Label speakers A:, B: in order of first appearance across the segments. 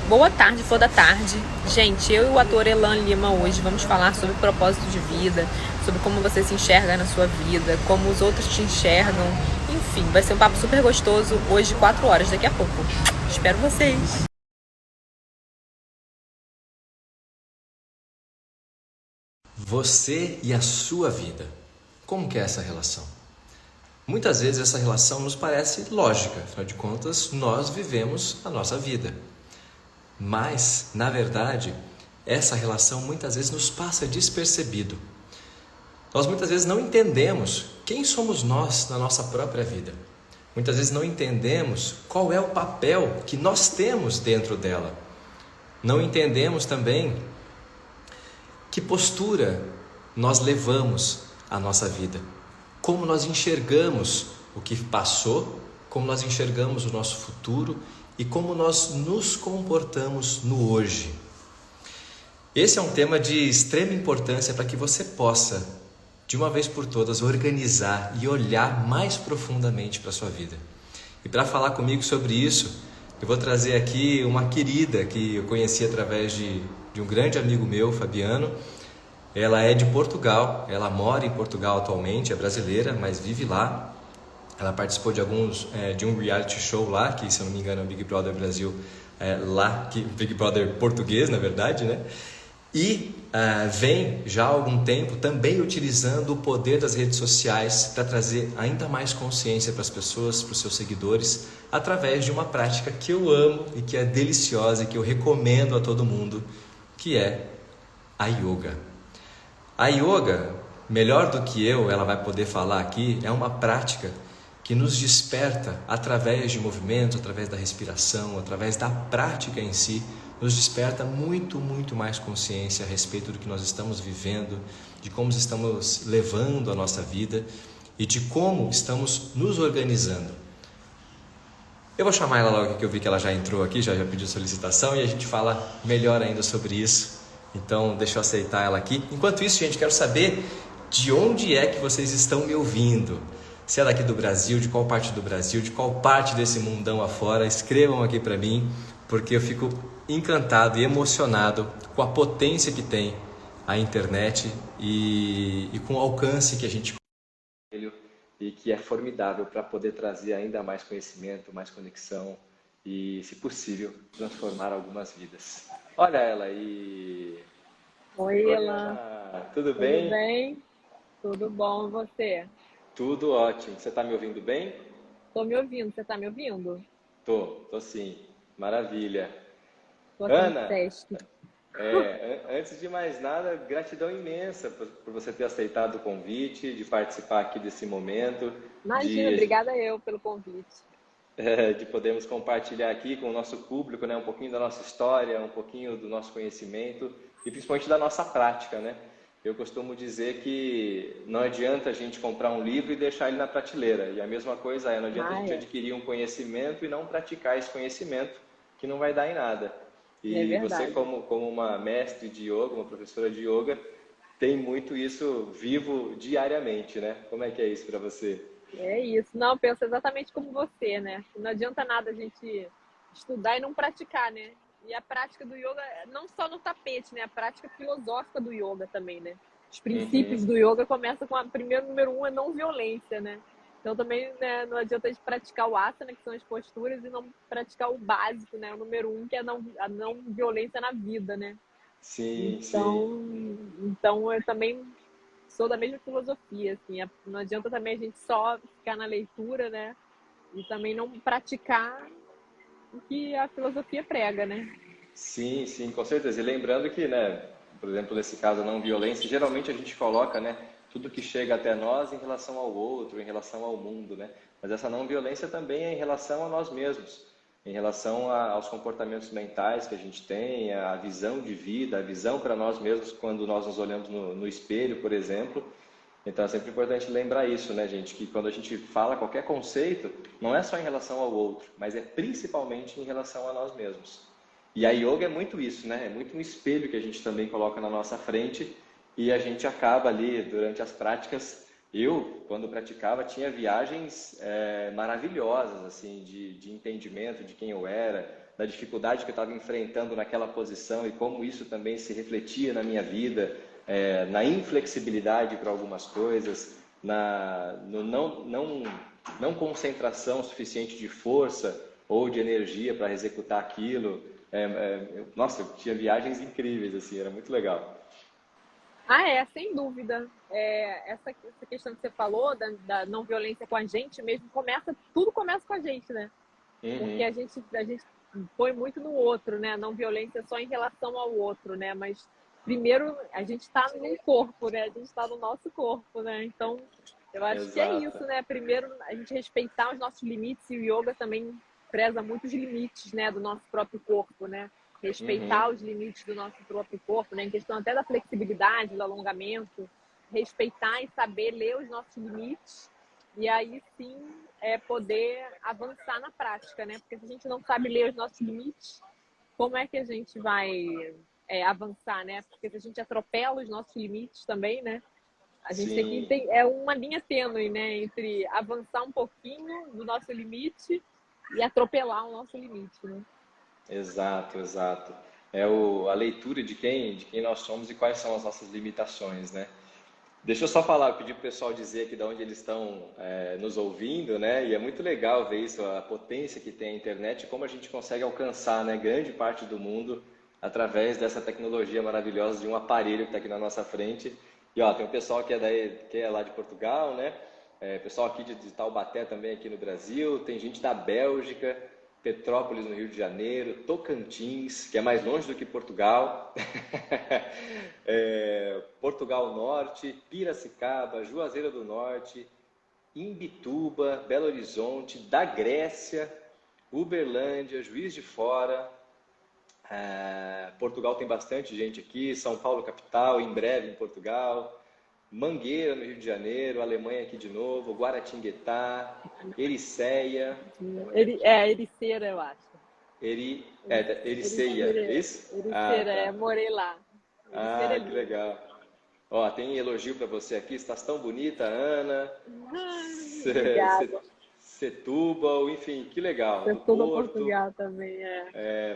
A: Boa tarde, flor da tarde. Gente, eu e o ator Elan Lima hoje vamos falar sobre propósito de vida, sobre como você se enxerga na sua vida, como os outros te enxergam. Enfim, vai ser um papo super gostoso hoje, 4 horas, daqui a pouco. Espero vocês!
B: Você e a sua vida. Como que é essa relação? Muitas vezes essa relação nos parece lógica, afinal de contas, nós vivemos a nossa vida. Mas, na verdade, essa relação muitas vezes nos passa despercebido. Nós muitas vezes não entendemos quem somos nós na nossa própria vida. Muitas vezes não entendemos qual é o papel que nós temos dentro dela. Não entendemos também que postura nós levamos à nossa vida, como nós enxergamos o que passou, como nós enxergamos o nosso futuro e como nós nos comportamos no hoje. Esse é um tema de extrema importância para que você possa, de uma vez por todas, organizar e olhar mais profundamente para a sua vida. E para falar comigo sobre isso, eu vou trazer aqui uma querida que eu conheci através de um grande amigo meu, Fabiano. Ela é de Portugal, ela mora em Portugal atualmente, é brasileira, mas vive lá. Ela participou de um reality show lá, que se eu não me engano é o Big Brother Brasil, Big Brother português, na verdade, né? E vem já há algum tempo também utilizando o poder das redes sociais para trazer ainda mais consciência para as pessoas, para os seus seguidores, através de uma prática que eu amo e que é deliciosa e que eu recomendo a todo mundo, que é a yoga. A yoga, melhor do que eu, ela vai poder falar aqui, é uma prática que nos desperta através de movimentos, através da respiração, através da prática em si, nos desperta muito, muito mais consciência a respeito do que nós estamos vivendo, de como estamos levando a nossa vida e de como estamos nos organizando. Eu vou chamar ela logo que eu vi que ela já entrou aqui, já pediu solicitação e a gente fala melhor ainda sobre isso. Então, deixa eu aceitar ela aqui. Enquanto isso, gente, quero saber de onde é que vocês estão me ouvindo. Se é daqui do Brasil, de qual parte do Brasil, de qual parte desse mundão afora, escrevam aqui para mim, porque eu fico encantado e emocionado com a potência que tem a internet e com o alcance que a gente e que é formidável para poder trazer ainda mais conhecimento, mais conexão e, se possível, transformar algumas vidas. Olha ela aí.
A: Oi, Elan.
B: Ana, tudo
A: Tudo
B: bem?
A: bem? Tudo bom, e você?
B: Tudo ótimo. Você está me ouvindo bem?
A: Tô me ouvindo, você tá me ouvindo?
B: Tô sim. Maravilha.
A: Tô aqui no
B: Ana,
A: Sesc.
B: antes de mais nada, gratidão imensa por você ter aceitado o convite, de participar aqui desse momento,
A: Imagina,
B: de,
A: obrigada eu pelo convite.
B: de podermos compartilhar aqui com o nosso público, né, um pouquinho da nossa história, um pouquinho do nosso conhecimento e principalmente da nossa prática, né? Eu costumo dizer que não adianta a gente comprar um livro e deixar ele na prateleira. E a mesma coisa é, não adianta a
A: Ah,
B: gente
A: é.
B: adquirir um conhecimento e não praticar esse conhecimento, que não vai dar em nada.
A: É
B: E você,
A: verdade.
B: como uma mestre de yoga, uma professora de yoga, tem muito isso vivo diariamente, né? Como é que é isso para você?
A: É isso. Não, eu penso exatamente como você, né? Não adianta nada a gente estudar e não praticar, né? E a prática do yoga, não só no tapete, né? A prática filosófica do yoga também, né? Os
B: Uhum.
A: princípios do yoga começam com a primeiro número um é não violência, né? Então também, né, não adianta a gente praticar o asana, que são as posturas, e não praticar o básico, né? O número um, que é a não violência na vida, né?
B: Sim, sim.
A: Então, então eu também sou da mesma filosofia, assim, não adianta também a gente só ficar na leitura, né? E também não praticar o que a filosofia prega, né?
B: Sim, sim, com certeza. E lembrando que, né, por exemplo, nesse caso, a não violência, geralmente a gente coloca, né, tudo que chega até nós em relação ao outro, em relação ao mundo, né? Mas essa não violência também é em relação a nós mesmos, em relação aos comportamentos mentais que a gente tem, a visão de vida, a visão para nós mesmos quando nós nos olhamos no espelho, por exemplo. Então é sempre importante lembrar isso, né, gente? Que quando a gente fala qualquer conceito, não é só em relação ao outro, mas é principalmente em relação a nós mesmos. E a yoga é muito isso, né? É muito um espelho que a gente também coloca na nossa frente e a gente acaba ali durante as práticas. Eu, quando praticava, tinha viagens maravilhosas, assim, de entendimento de quem eu era, da dificuldade que eu estava enfrentando naquela posição e como isso também se refletia na minha vida, na inflexibilidade para algumas coisas, no não concentração suficiente de força ou de energia para executar aquilo. Nossa, eu tinha viagens incríveis, assim, era muito legal.
A: Sem dúvida. Essa questão que você falou da não violência com a gente mesmo, tudo começa com a gente, né? Porque
B: Uhum.
A: a gente põe muito no outro, né? Não violência só em relação ao outro, né? Mas primeiro a gente está no corpo, né? A gente está no nosso corpo, né? Então, eu acho que é
B: Exato.
A: isso, né? Primeiro a gente respeitar os nossos limites, e o yoga também preza muito os limites, né, do nosso próprio corpo, né? Respeitar
B: Uhum.
A: os limites do nosso próprio corpo, né? Em questão até da flexibilidade, do alongamento, respeitar e saber ler os nossos limites, e aí sim poder avançar na prática, né? Porque se a gente não sabe ler os nossos limites, como é que a gente vai avançar, né? Porque se a gente atropela os nossos limites também, né? A gente tem que
B: Sim,
A: uma linha tênue, né? Entre avançar um pouquinho do nosso limite e atropelar o nosso limite, né?
B: exato, exato. A leitura de quem nós somos e quais são as nossas limitações, né? Deixa eu só falar, eu pedi para o pessoal dizer aqui de onde eles estão nos ouvindo, né? E é muito legal ver isso, a potência que tem a internet e como a gente consegue alcançar, né, grande parte do mundo através dessa tecnologia maravilhosa de um aparelho que está aqui na nossa frente. E ó, tem um pessoal que é lá de Portugal, né? Pessoal aqui de Taubaté também aqui no Brasil, tem gente da Bélgica, Petrópolis no Rio de Janeiro, Tocantins, que é mais longe do que Portugal, Portugal Norte, Piracicaba, Juazeiro do Norte, Imbituba, Belo Horizonte, da Grécia, Uberlândia, Juiz de Fora. Portugal tem bastante gente aqui, São Paulo capital, em breve em Portugal, Mangueira no Rio de Janeiro, Alemanha aqui de novo, Guaratinguetá, Ericeia,
A: Ericeira, eu acho.
B: Ericeia,
A: Ericeira,
B: isso? Ah,
A: Ericeira,
B: tá.
A: morei lá. Ericeira é
B: Ah, que
A: lindo.
B: legal. Ó, tem elogio para você aqui, estás tão bonita, Ana.
A: Obrigada.
B: Setúbal, enfim, que legal. Do
A: Setúbal,
B: Porto,
A: Portugal também,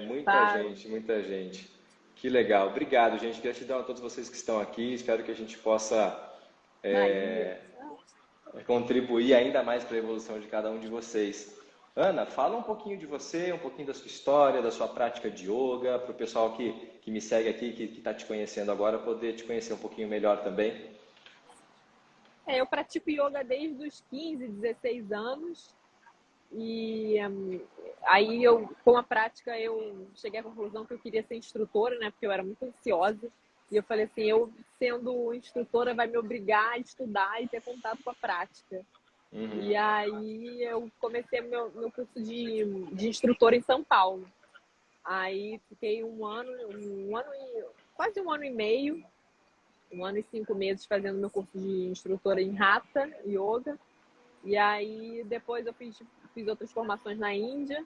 B: muita
A: Tá.
B: gente, muita gente. Que legal. Obrigado, gente. Gratidão a todos vocês que estão aqui. Espero que a gente possa
A: Bahia.
B: contribuir ainda mais para a evolução de cada um de vocês. Ana, fala um pouquinho de você, um pouquinho da sua história, da sua prática de yoga, para o pessoal que me segue aqui, que está te conhecendo agora, poder te conhecer um pouquinho melhor também.
A: Eu pratico yoga desde os 15, 16 anos. E aí com a prática, eu cheguei à conclusão que eu queria ser instrutora, né? Porque eu era muito ansiosa. E eu falei assim, eu sendo instrutora vai me obrigar a estudar e ter contato com a prática.
B: Uhum.
A: E aí eu comecei meu curso de instrutora em São Paulo. Aí fiquei quase um ano e meio, um ano e 5 meses fazendo meu curso de instrutora em Hatha Yoga. E aí depois eu fiz outras formações na Índia.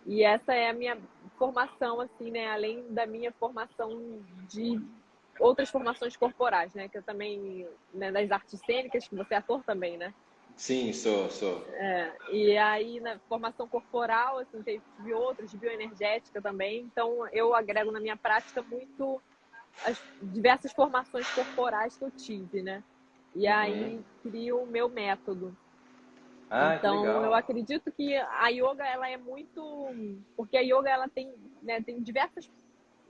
A: E essa é a minha formação, assim, né? Além da minha formação de outras formações corporais, né? Que eu também, né, das artes cênicas, que você é ator também, né?
B: Sim, sou.
A: E aí na formação corporal, assim, tive outras, de bioenergética também. Então eu agrego na minha prática muito as diversas formações corporais que eu tive, né? E
B: Uhum.
A: aí crio o meu método.
B: Ah, que
A: Então, eu
B: legal.
A: acredito que a yoga, ela é muito... Porque a yoga, ela tem, né, tem diversas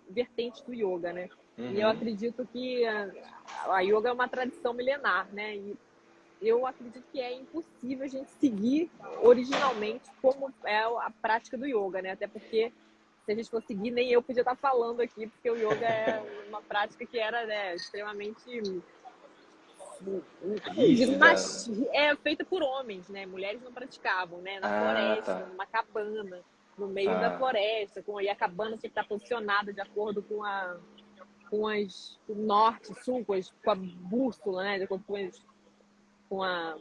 A: vertentes do yoga, né? E eu
B: Uhum.
A: acredito que a yoga é uma tradição milenar, né? E eu acredito que é impossível a gente seguir originalmente como é a prática do yoga, né? Até porque se a gente for seguir, nem eu podia estar falando aqui, porque o yoga é uma prática que era, né, extremamente
B: Rígida.
A: é feita por homens, né? Mulheres não praticavam, né? Na
B: Ah,
A: floresta,
B: tá.
A: numa cabana, no meio da
B: Ah,
A: floresta, e a cabana tinha que estar posicionada de acordo com o norte, sul, com a bússola, né? De acordo com a,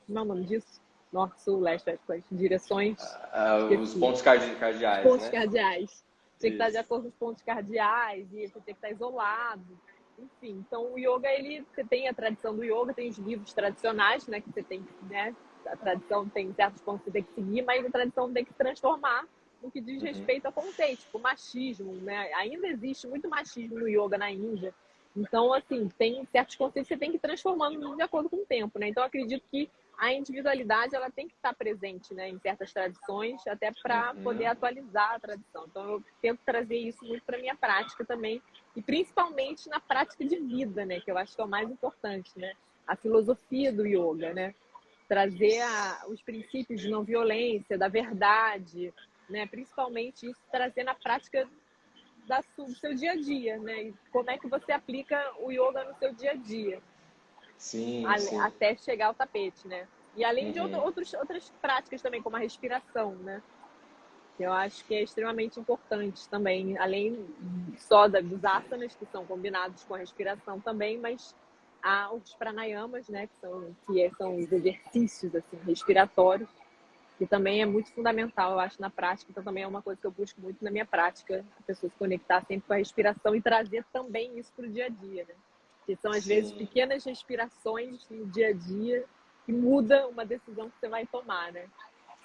A: como é o nome disso? Norte, sul, leste, oeste, com as direções,
B: os
A: esqueci,
B: pontos
A: os
B: cardeais,
A: pontos
B: né?
A: cardeais. Tinha que estar de
B: Isso.
A: acordo com os pontos cardeais, e você tem que estar isolado. Enfim, então o yoga, você tem a tradição do yoga, tem os livros tradicionais, né, que você tem, né, a tradição tem certos pontos que você tem que seguir, mas a tradição tem que se transformar no que diz respeito a, como tem, tipo, machismo, né? Ainda existe muito machismo no yoga na Índia. Então, assim, tem certos conceitos que você tem que ir transformando de acordo com o tempo, né? Então, eu acredito que a individualidade, ela tem que estar presente, né, em certas tradições, até para poder atualizar a tradição. Então, eu tento trazer isso muito para minha prática também, e principalmente na prática de vida, né, que eu acho que é o mais importante, né? A filosofia do yoga, né? Trazer os princípios de não violência, da verdade, né? Principalmente isso, trazer na prática do seu dia a dia, né? E como é que você aplica o yoga no seu dia a dia,
B: Sim, sim.
A: até chegar ao tapete, né? E além de outras práticas também, como a respiração, né? Que eu acho que é extremamente importante também, além só dos asanas, que são combinados com a respiração também, mas há os pranayamas, né? Que são os exercícios assim, respiratórios, que também é muito fundamental, eu acho, na prática. Então, também é uma coisa que eu busco muito na minha prática, a pessoa se conectar sempre com a respiração e trazer também isso para o dia a dia, né? Que são, às vezes,
B: Sim.
A: pequenas respirações no dia a dia que muda uma decisão que você vai tomar, né?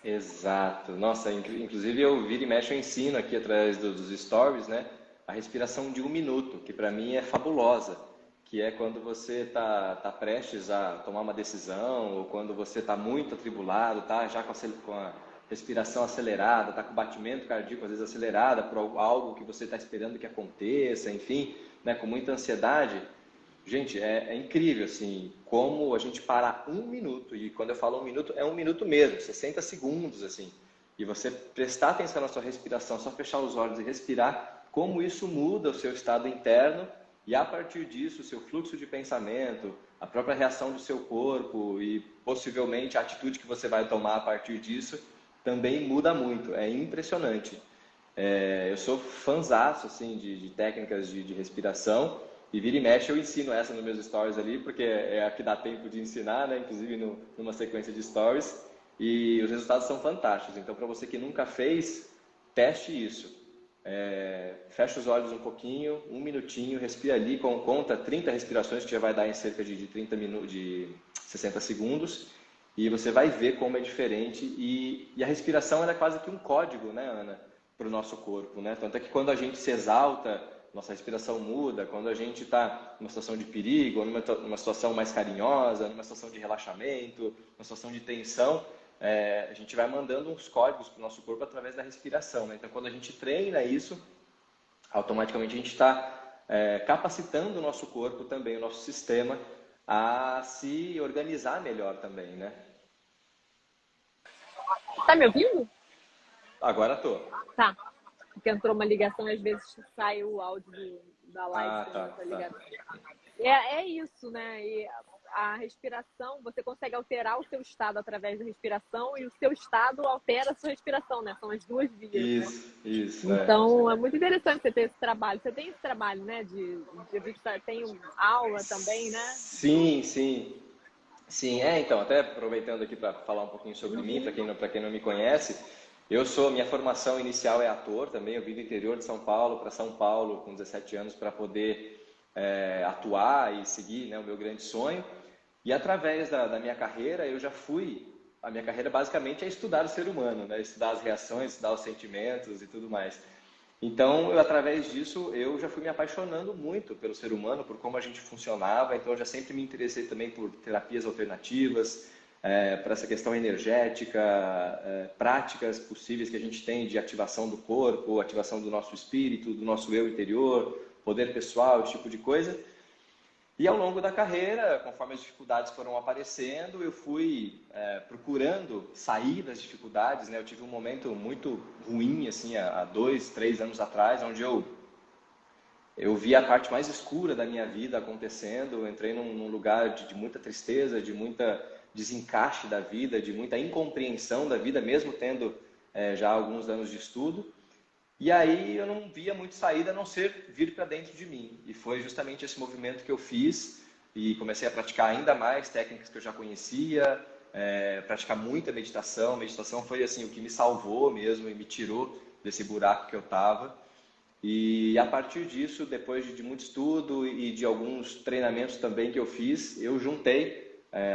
B: Exato. Nossa, inclusive eu viro e mexo, eu ensino aqui através dos stories, né? A respiração de 1 minuto, que para mim é fabulosa, que é quando você tá prestes a tomar uma decisão, ou quando você está muito atribulado, tá já com a respiração acelerada, tá com o batimento cardíaco às vezes acelerada por algo que você está esperando que aconteça, enfim, né? Com muita ansiedade. Gente, é incrível, assim, como a gente parar 1 minuto, e quando eu falo 1 minuto, é 1 minuto mesmo, 60 segundos, assim, e você prestar atenção na sua respiração, só fechar os olhos e respirar, como isso muda o seu estado interno, e a partir disso, o seu fluxo de pensamento, a própria reação do seu corpo e possivelmente a atitude que você vai tomar a partir disso, também muda muito, é impressionante. Eu sou fãzaço, assim, de técnicas de respiração, e vira e mexe eu ensino essa nos meus stories ali, porque é a que dá tempo de ensinar, né? Inclusive numa sequência de stories, e os resultados são fantásticos. Então, para você que nunca fez, teste isso. Fecha os olhos um pouquinho, 1 minutinho, respira ali, conta 30 respirações, que já vai dar em cerca de 30 minutos, de 60 segundos, e você vai ver como é diferente. E a respiração ela é quase que um código, né, Ana, para o nosso corpo, né? Tanto é que quando a gente se exalta, nossa respiração muda. Quando a gente está numa situação de perigo, ou numa situação mais carinhosa, numa situação de relaxamento, numa situação de tensão, a gente vai mandando uns códigos para o nosso corpo através da respiração, né? Então, quando a gente treina isso, automaticamente a gente está capacitando o nosso corpo também, o nosso sistema, a se organizar melhor também, né?
A: Tá me ouvindo?
B: Agora tô.
A: Tá. Porque entrou uma ligação, às vezes sai o áudio da live
B: Ah,
A: sem
B: tá,
A: essa
B: tá.
A: ligação. É isso, né? E a respiração, você consegue alterar o seu estado através da respiração, e o seu estado altera a sua respiração, né? São as duas vias, né?
B: Isso,
A: Então, é muito interessante você ter esse trabalho. Você tem esse trabalho, né? Eu vi que você tem aula também, né?
B: Sim, sim. Sim, então, até aproveitando aqui para falar um pouquinho sobre mim, para quem não me conhece, minha formação inicial é ator também, eu vim do interior de São Paulo para São Paulo com 17 anos para poder atuar e seguir, né, o meu grande sonho. E através da minha carreira, a minha carreira basicamente é estudar o ser humano, né, estudar as reações, estudar os sentimentos e tudo mais. Então, através disso, eu já fui me apaixonando muito pelo ser humano, por como a gente funcionava. Então, eu já sempre me interessei também por terapias alternativas, para essa questão energética, práticas possíveis que a gente tem de ativação do corpo, ativação do nosso espírito, do nosso eu interior, poder pessoal, esse tipo de coisa. E ao longo da carreira, conforme as dificuldades foram aparecendo, eu fui procurando sair das dificuldades, né? Eu tive um momento muito ruim, assim, há 2, 3 anos atrás, onde eu vi a parte mais escura da minha vida acontecendo. Eu entrei num lugar de muita tristeza, de muita desencaixe da vida, de muita incompreensão da vida, mesmo tendo já alguns anos de estudo. E aí eu não via muito saída a não ser vir para dentro de mim. E foi justamente esse movimento que eu fiz e comecei a praticar ainda mais técnicas que eu já conhecia, praticar muita meditação. Meditação foi assim o que me salvou mesmo e me tirou desse buraco que eu estava. E a partir disso, depois de muito estudo e de alguns treinamentos também que eu fiz, eu juntei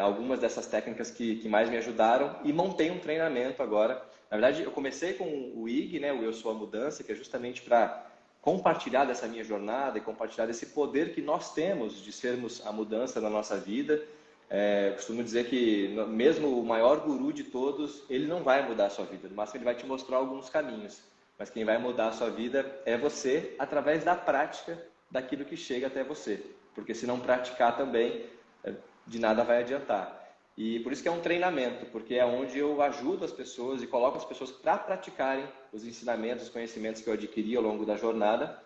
B: algumas dessas técnicas que mais me ajudaram e montei um treinamento agora
C: Na verdade, eu comecei com o IG, né, o Eu Sou a Mudança, que é justamente para compartilhar dessa minha jornada e compartilhar desse poder que nós temos de sermos a mudança na nossa vida. Costumo dizer que mesmo o maior guru de todos, ele não vai mudar a sua vida, no máximo ele vai te mostrar alguns caminhos, mas quem vai mudar a sua vida é você, através da prática daquilo que chega até você, porque se não praticar também, de nada vai adiantar. E por isso que é um treinamento, porque é onde eu ajudo as pessoas e coloco as pessoas para praticarem os ensinamentos, os conhecimentos que eu adquiri ao longo da jornada,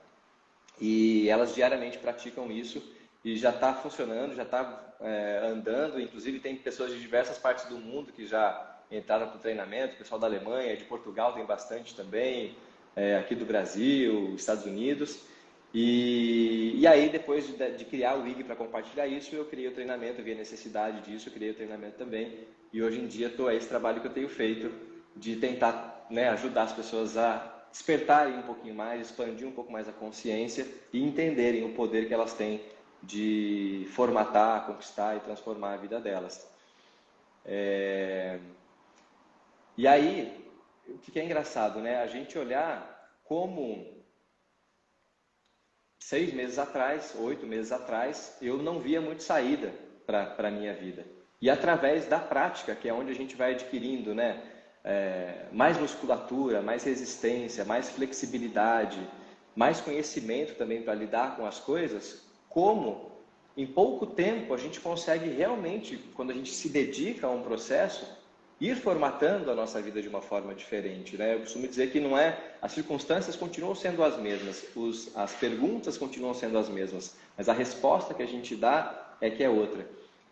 C: e elas diariamente praticam isso e já está funcionando, já está andando. Inclusive tem pessoas de diversas partes do mundo que já entraram para o treinamento, o pessoal da Alemanha, de Portugal tem bastante também, aqui do Brasil, Estados Unidos. E aí, depois de criar o IG para compartilhar isso, eu criei o treinamento, eu vi a necessidade disso, eu criei o treinamento também. E hoje em dia estou esse trabalho que eu tenho feito de tentar, né, ajudar as pessoas a despertarem um pouquinho mais, expandir um pouco mais a consciência e entenderem o poder que elas têm de formatar, conquistar e transformar a vida delas. E aí, o que é engraçado, né? A gente olhar como 6 meses atrás, 8 meses atrás, eu não via muito saída para a minha vida. E através da prática, que é onde a gente vai adquirindo, né, mais musculatura, mais resistência, mais flexibilidade, mais conhecimento também para lidar com as coisas, como em pouco tempo a gente consegue realmente, quando a gente se dedica a um processo, ir formatando a nossa vida de uma forma diferente, né? Eu costumo dizer que não é, as circunstâncias continuam sendo as mesmas, as perguntas continuam sendo as mesmas, mas a resposta que a gente dá é que é outra.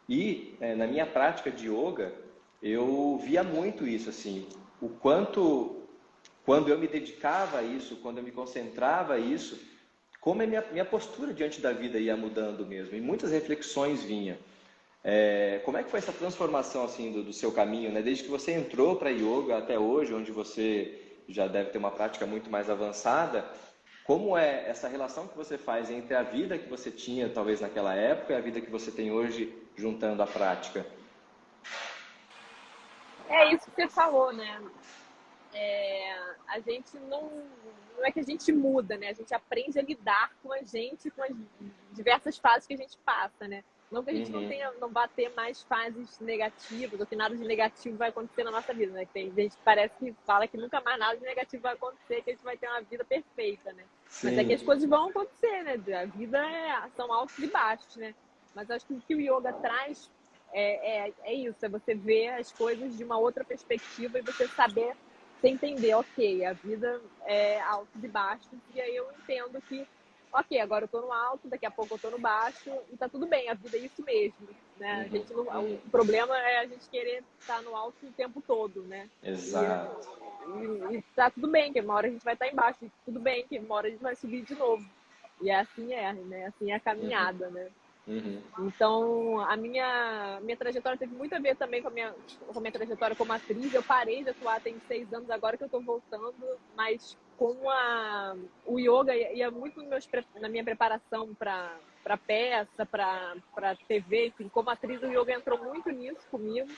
C: E na minha prática de yoga, eu via muito isso, assim, o quanto, quando eu me dedicava a isso, quando eu me concentrava a isso, como a minha postura diante da vida ia mudando mesmo, e muitas reflexões vinham. Como é que foi essa transformação assim do seu caminho, né? Desde que você entrou para yoga até hoje, onde você já deve ter uma prática muito mais avançada, como é essa relação que você faz entre a vida que você tinha talvez naquela época e a vida que você tem hoje juntando a prática?
A: É isso que você falou, né? A gente não é que a gente muda, né? A gente aprende a lidar com a gente, com as diversas fases que a gente passa, né? Não que a gente
C: Uhum.
A: não vá ter mais fases negativas, ou que nada de negativo vai acontecer na nossa vida, né? Tem gente que parece que fala que nunca mais nada de negativo vai acontecer, que a gente vai ter uma vida perfeita, né? Mas é que as
C: Sim.
A: coisas vão acontecer, né? A vida são altos e baixos, né? Mas acho que o que o yoga traz é isso, é você ver as coisas de uma outra perspectiva e você saber, você entender, ok, a vida é altos e baixos, e aí eu entendo que, ok, agora eu tô no alto, daqui a pouco eu tô no baixo, e tá tudo bem, a vida é isso mesmo, né? A
C: Uhum.
A: gente não,
C: Uhum.
A: o problema é a gente querer estar no alto o tempo todo, né? E,
C: Exato.
A: e tá tudo bem, que uma hora a gente vai estar embaixo, e tudo bem, que uma hora a gente vai subir de novo. E assim né? Assim é a
C: Uhum.
A: caminhada, né?
C: Uhum.
A: Então, a minha trajetória teve muito a ver também com a minha trajetória como atriz. Eu parei de atuar tem 6 anos agora que eu estou voltando, mas o yoga ia muito na minha preparação para peça, para TV, enfim, como atriz o yoga entrou muito nisso comigo,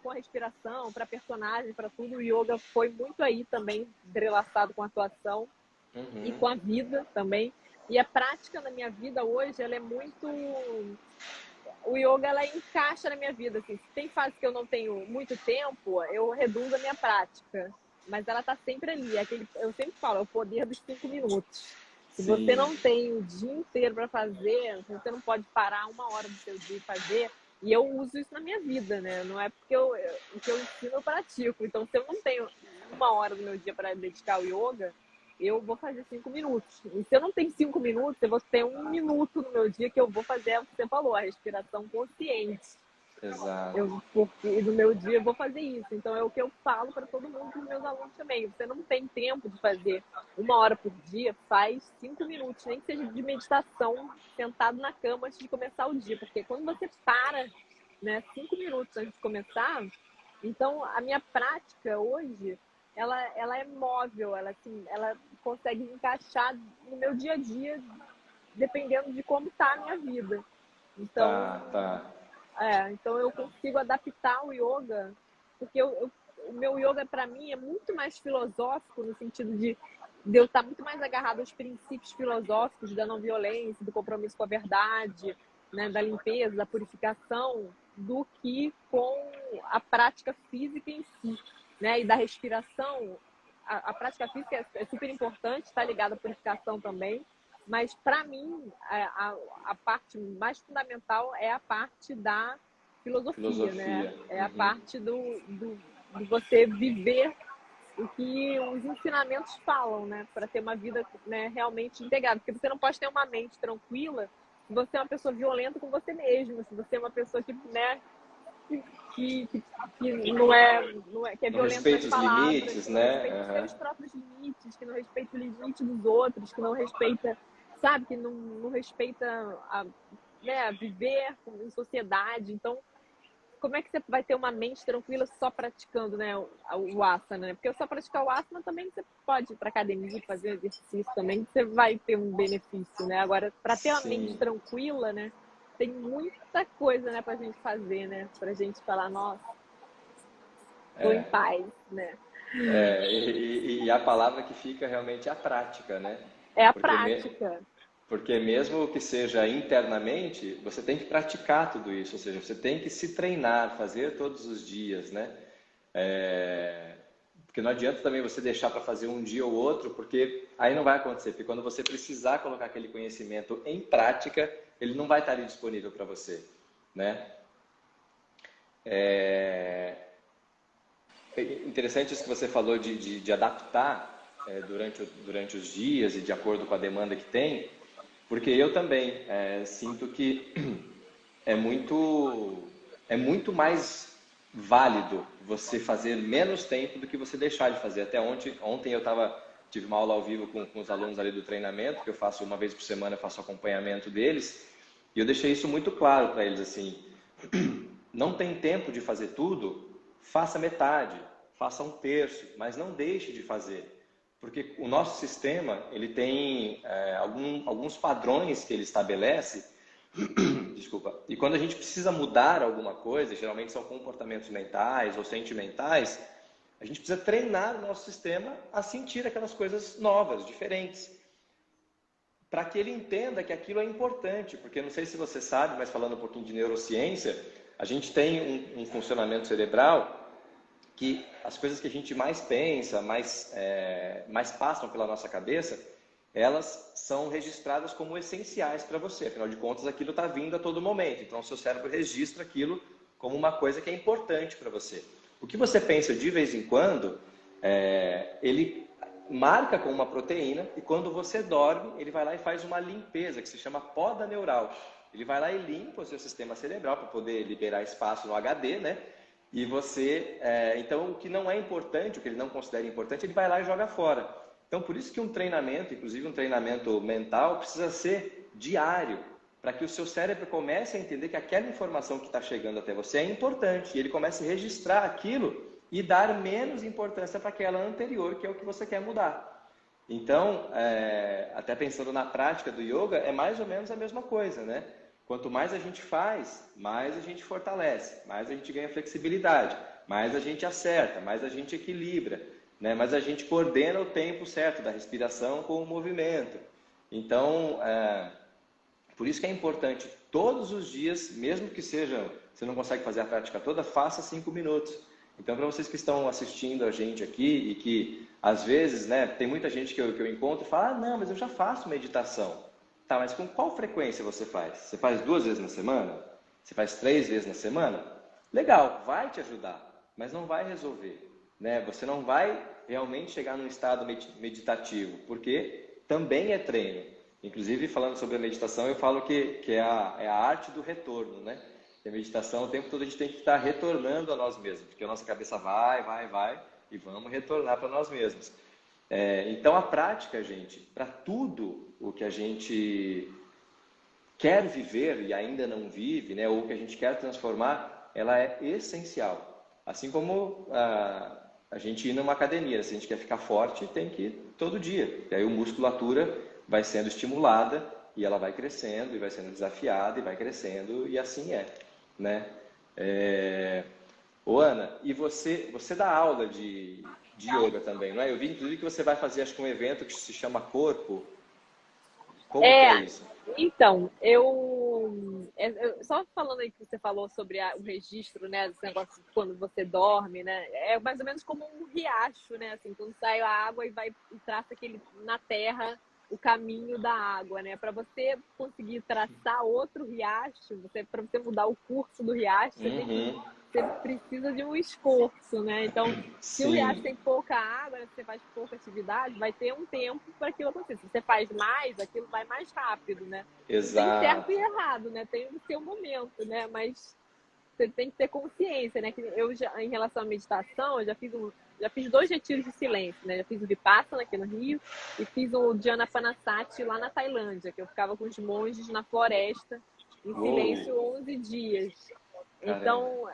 A: com a respiração, para personagem, para tudo. O yoga foi muito aí também, entrelaçado com a atuação e
C: Uhum.
A: com a vida também. E a prática na minha vida hoje, ela é muito... O yoga, ela encaixa na minha vida. Assim. Se tem fase que eu não tenho muito tempo, eu reduzo a minha prática. Mas ela tá sempre ali. Eu sempre falo, é o poder dos 5 minutos. Se você
C: Sim.
A: não tem o dia inteiro para fazer, você não pode parar uma hora do seu dia e fazer. E eu uso isso na minha vida, né? Não é porque o que eu ensino eu pratico. Então, se eu não tenho uma hora do meu dia para dedicar ao yoga, eu vou fazer 5 minutos. E se eu não tenho 5 minutos, eu vou ter 1 minuto no meu dia que eu vou fazer o que você falou, a respiração consciente.
C: Exato.
A: Porque no meu dia eu vou fazer isso. Então é o que eu falo para todo mundo, para os meus alunos também. Você não tem tempo de fazer 1 hora por dia, faz 5 minutos, nem que seja de meditação, sentado na cama antes de começar o dia. Porque quando você para, né, 5 minutos antes de começar, então a minha prática hoje, ela é móvel, assim, ela consegue encaixar no meu dia a dia, dependendo de como está a minha vida. Então,
C: Tá, tá.
A: então eu consigo adaptar o yoga, porque o meu yoga, para mim, é muito mais filosófico, no sentido de eu estar muito mais agarrado aos princípios filosóficos da não violência, do compromisso com a verdade, né, da limpeza, da purificação, do que com a prática física em si, né, e da respiração. A prática física é super importante, está ligada à purificação também, mas para mim a parte mais fundamental é a parte da filosofia, né? É a parte do você viver o que os ensinamentos falam, né? Para ter uma vida, né, realmente integrada. Porque você não pode ter uma mente tranquila se você é uma pessoa violenta com você mesmo, se você é uma pessoa que, né, que não é que é
C: Não
A: violento nas
C: respeita os
A: palavras,
C: limites,
A: que não
C: né?
A: respeita os seus próprios limites, que não respeita o limite dos outros, que não respeita, sabe, que não respeita né, viver em sociedade. Então, como é que você vai ter uma mente tranquila só praticando, né, o asana, né? Porque só praticar o asana também você pode ir para academia fazer exercício também, você vai ter um benefício, né? Agora, para ter uma mente
C: Sim.
A: tranquila, né, tem muita coisa, né, pra gente fazer, né? Pra gente falar, nossa, tô em paz, né?
C: E a palavra que fica realmente é a prática, né?
A: É a
C: Porque,
A: prática.
C: porque mesmo que seja internamente, você tem que praticar tudo isso, ou seja, você tem que se treinar, fazer todos os dias, né? Porque não adianta também você deixar para fazer um dia ou outro, porque aí não vai acontecer. Porque quando você precisar colocar aquele conhecimento em prática, ele não vai estar ali disponível para você, né? É interessante isso que você falou de adaptar durante os dias e de acordo com a demanda que tem, porque eu também sinto que é muito mais válido você fazer menos tempo do que você deixar de fazer. Até ontem eu tive uma aula ao vivo com os alunos ali do treinamento, que eu faço uma vez por semana, eu faço acompanhamento deles, e eu deixei isso muito claro para eles, assim, não tem tempo de fazer tudo, faça metade, faça um terço, mas não deixe de fazer. Porque o nosso sistema, ele tem alguns padrões que ele estabelece, desculpa, e quando a gente precisa mudar alguma coisa, geralmente são comportamentos mentais ou sentimentais, a gente precisa treinar o nosso sistema a sentir aquelas coisas novas, diferentes, para que ele entenda que aquilo é importante, porque não sei se você sabe, mas falando um pouquinho de neurociência, a gente tem um funcionamento cerebral que as coisas que a gente mais pensa, mais passam pela nossa cabeça, elas são registradas como essenciais para você. Afinal de contas, aquilo está vindo a todo momento. Então, o seu cérebro registra aquilo como uma coisa que é importante para você. O que você pensa de vez em quando, ele marca com uma proteína e quando você dorme, ele vai lá e faz uma limpeza, que se chama poda neural. Ele vai lá e limpa o seu sistema cerebral para poder liberar espaço no HD, né? E você, então, o que não é importante, o que ele não considera importante, ele vai lá e joga fora. Então, por isso que um treinamento, inclusive um treinamento mental, precisa ser diário, para que o seu cérebro comece a entender que aquela informação que está chegando até você é importante, e ele comece a registrar aquilo e dar menos importância para aquela anterior, que é o que você quer mudar. Então, até pensando na prática do yoga, é mais ou menos a mesma coisa, né? Quanto mais a gente faz, mais a gente fortalece, mais a gente ganha flexibilidade, mais a gente acerta, mais a gente equilibra, né? Mais a gente coordena o tempo certo da respiração com o movimento. Então, por isso que é importante todos os dias, mesmo que você não consegue fazer a prática toda, faça 5 minutos. Então, para vocês que estão assistindo a gente aqui e que, às vezes, né, tem muita gente que eu encontro e fala, não, mas eu já faço meditação. Tá, mas com qual frequência você faz? Você faz 2 vezes na semana? Você faz 3 vezes na semana? Legal, vai te ajudar, mas não vai resolver, né? Você não vai realmente chegar num estado meditativo, porque também é treino. Inclusive, falando sobre a meditação, eu falo que é a arte do retorno, né? E a meditação, o tempo todo a gente tem que estar retornando a nós mesmos, porque a nossa cabeça vai, e vamos retornar para nós mesmos. Então, a prática, gente, para tudo o que a gente quer viver e ainda não vive, né, ou que a gente quer transformar, ela é essencial. Assim como a gente ir numa academia, se a gente quer ficar forte, tem que ir todo dia. E aí a musculatura vai sendo estimulada e ela vai crescendo e vai sendo desafiada e vai crescendo e assim né? Ô, Ana, e você dá aula de yoga também, não é? Eu vi, inclusive, que você vai fazer, acho que um evento que se chama Corpo. Como que é
A: É,
C: isso?
A: então, só falando aí que você falou sobre o registro, né, desse negócio de quando você dorme, né, é mais ou menos como um riacho, né, assim, quando sai a água e traça aquele na terra o caminho da água, né, para você conseguir traçar outro riacho, para você mudar o curso do riacho,
C: Uhum.
A: você precisa de um esforço, né, então se o riacho
C: Sim,
A: tem pouca água, né, se você faz pouca atividade, vai ter um tempo para aquilo acontecer. Se você faz mais, aquilo vai mais rápido, né? Não tem certo e
C: exato.
A: errado, né? Tem o seu momento, né? Mas você tem que ter consciência, né? Que eu já, em relação à meditação, já fiz 2 retiros de silêncio, né? Já fiz o Vipassana aqui no Rio e fiz o Dhanapanasati lá na Tailândia, que eu ficava com os monges na floresta em
C: Uou,
A: silêncio 11 dias.
C: caramba.
A: Então,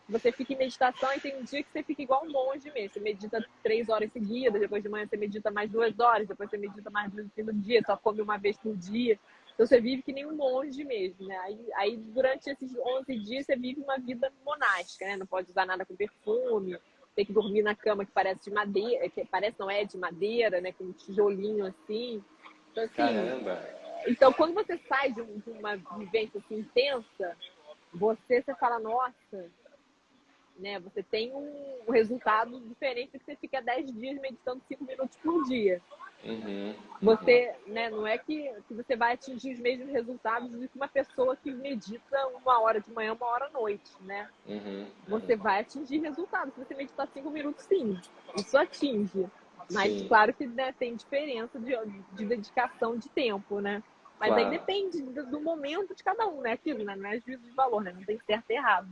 A: você fica em meditação e tem um dia que você fica igual um monge mesmo. Você medita 3 horas seguidas, depois de manhã você medita mais 2 horas, depois você medita mais 2 no fim do dia, só come uma vez por dia. Então você vive que nem um monge mesmo, né? Aí durante esses 11 dias você vive uma vida monástica, né? Não pode usar nada com perfume, tem que dormir na cama que parece de madeira, que parece não é de madeira, né? Com um tijolinho assim. Então, assim,
C: Caramba.
A: então quando você sai de uma vivência assim intensa, você fala, nossa, né? Você tem um resultado diferente do que você fica 10 dias meditando 5 minutos por dia.
C: Uhum, uhum,
A: Você, né, não é que você vai atingir os mesmos resultados do que uma pessoa que medita 1 hora de manhã, 1 hora à noite, né?
C: uhum, uhum.
A: Você vai atingir resultados. Se você meditar 5 minutos, sim, isso atinge. Mas
C: Sim,
A: claro que, né, tem diferença de dedicação de tempo, né? Mas aí
C: claro.
A: depende do momento de cada um, né? Aquilo, né? Não é juízo de valor, né? Não tem certo e errado.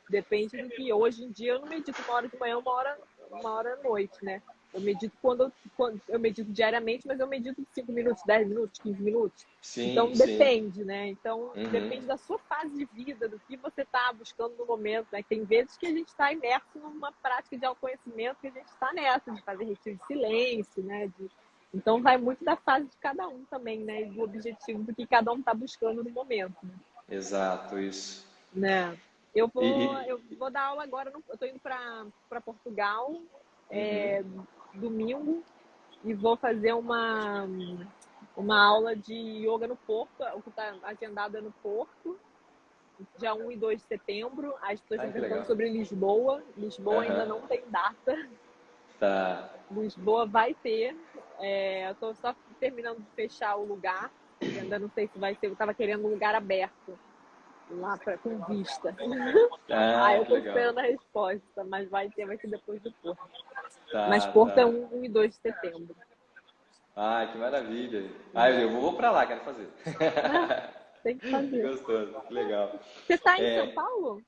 A: Depende do que hoje em dia eu não medito 1 hora de manhã, 1 hora à noite, né? Eu medito quando eu medito diariamente, mas eu medito 5 minutos, 10 minutos, 15 minutos.
C: Sim,
A: Então
C: sim.
A: depende, né? Então
C: Uhum.
A: depende da sua fase de vida, do que você está buscando no momento, né? Tem vezes que a gente está imerso numa prática de autoconhecimento que a gente está nessa, de fazer retiro de silêncio, né? Então vai muito da fase de cada um também, né? E do objetivo do que cada um está buscando no momento,
C: Exato, isso.
A: né?
C: E,
A: Eu vou dar aula agora, eu estou indo para Portugal,
C: uhum.
A: é, domingo, e vou fazer uma aula de yoga no Porto, o que está agendado é no Porto, dia 1 e 2 de setembro. As pessoas
C: Ai,
A: estão
C: que
A: perguntando
C: legal.
A: sobre Lisboa. Lisboa ainda
C: Aham.
A: não tem data.
C: Tá.
A: Lisboa vai ter. Eu estou só terminando de fechar o lugar. Eu ainda não sei se vai ser. Eu estava querendo um lugar aberto, lá com vista.
C: Ah,
A: Eu
C: que
A: estou
C: legal.
A: esperando a resposta, mas vai ser depois do Porto. Mas
C: Tá,
A: Porto é
C: tá.
A: 1 e 2 de setembro.
C: Ai, que maravilha. Ai, eu vou pra lá, quero fazer.
A: Tem que
C: Que
A: fazer.
C: gostoso, que legal.
A: Você está em São
C: É,
A: Paulo?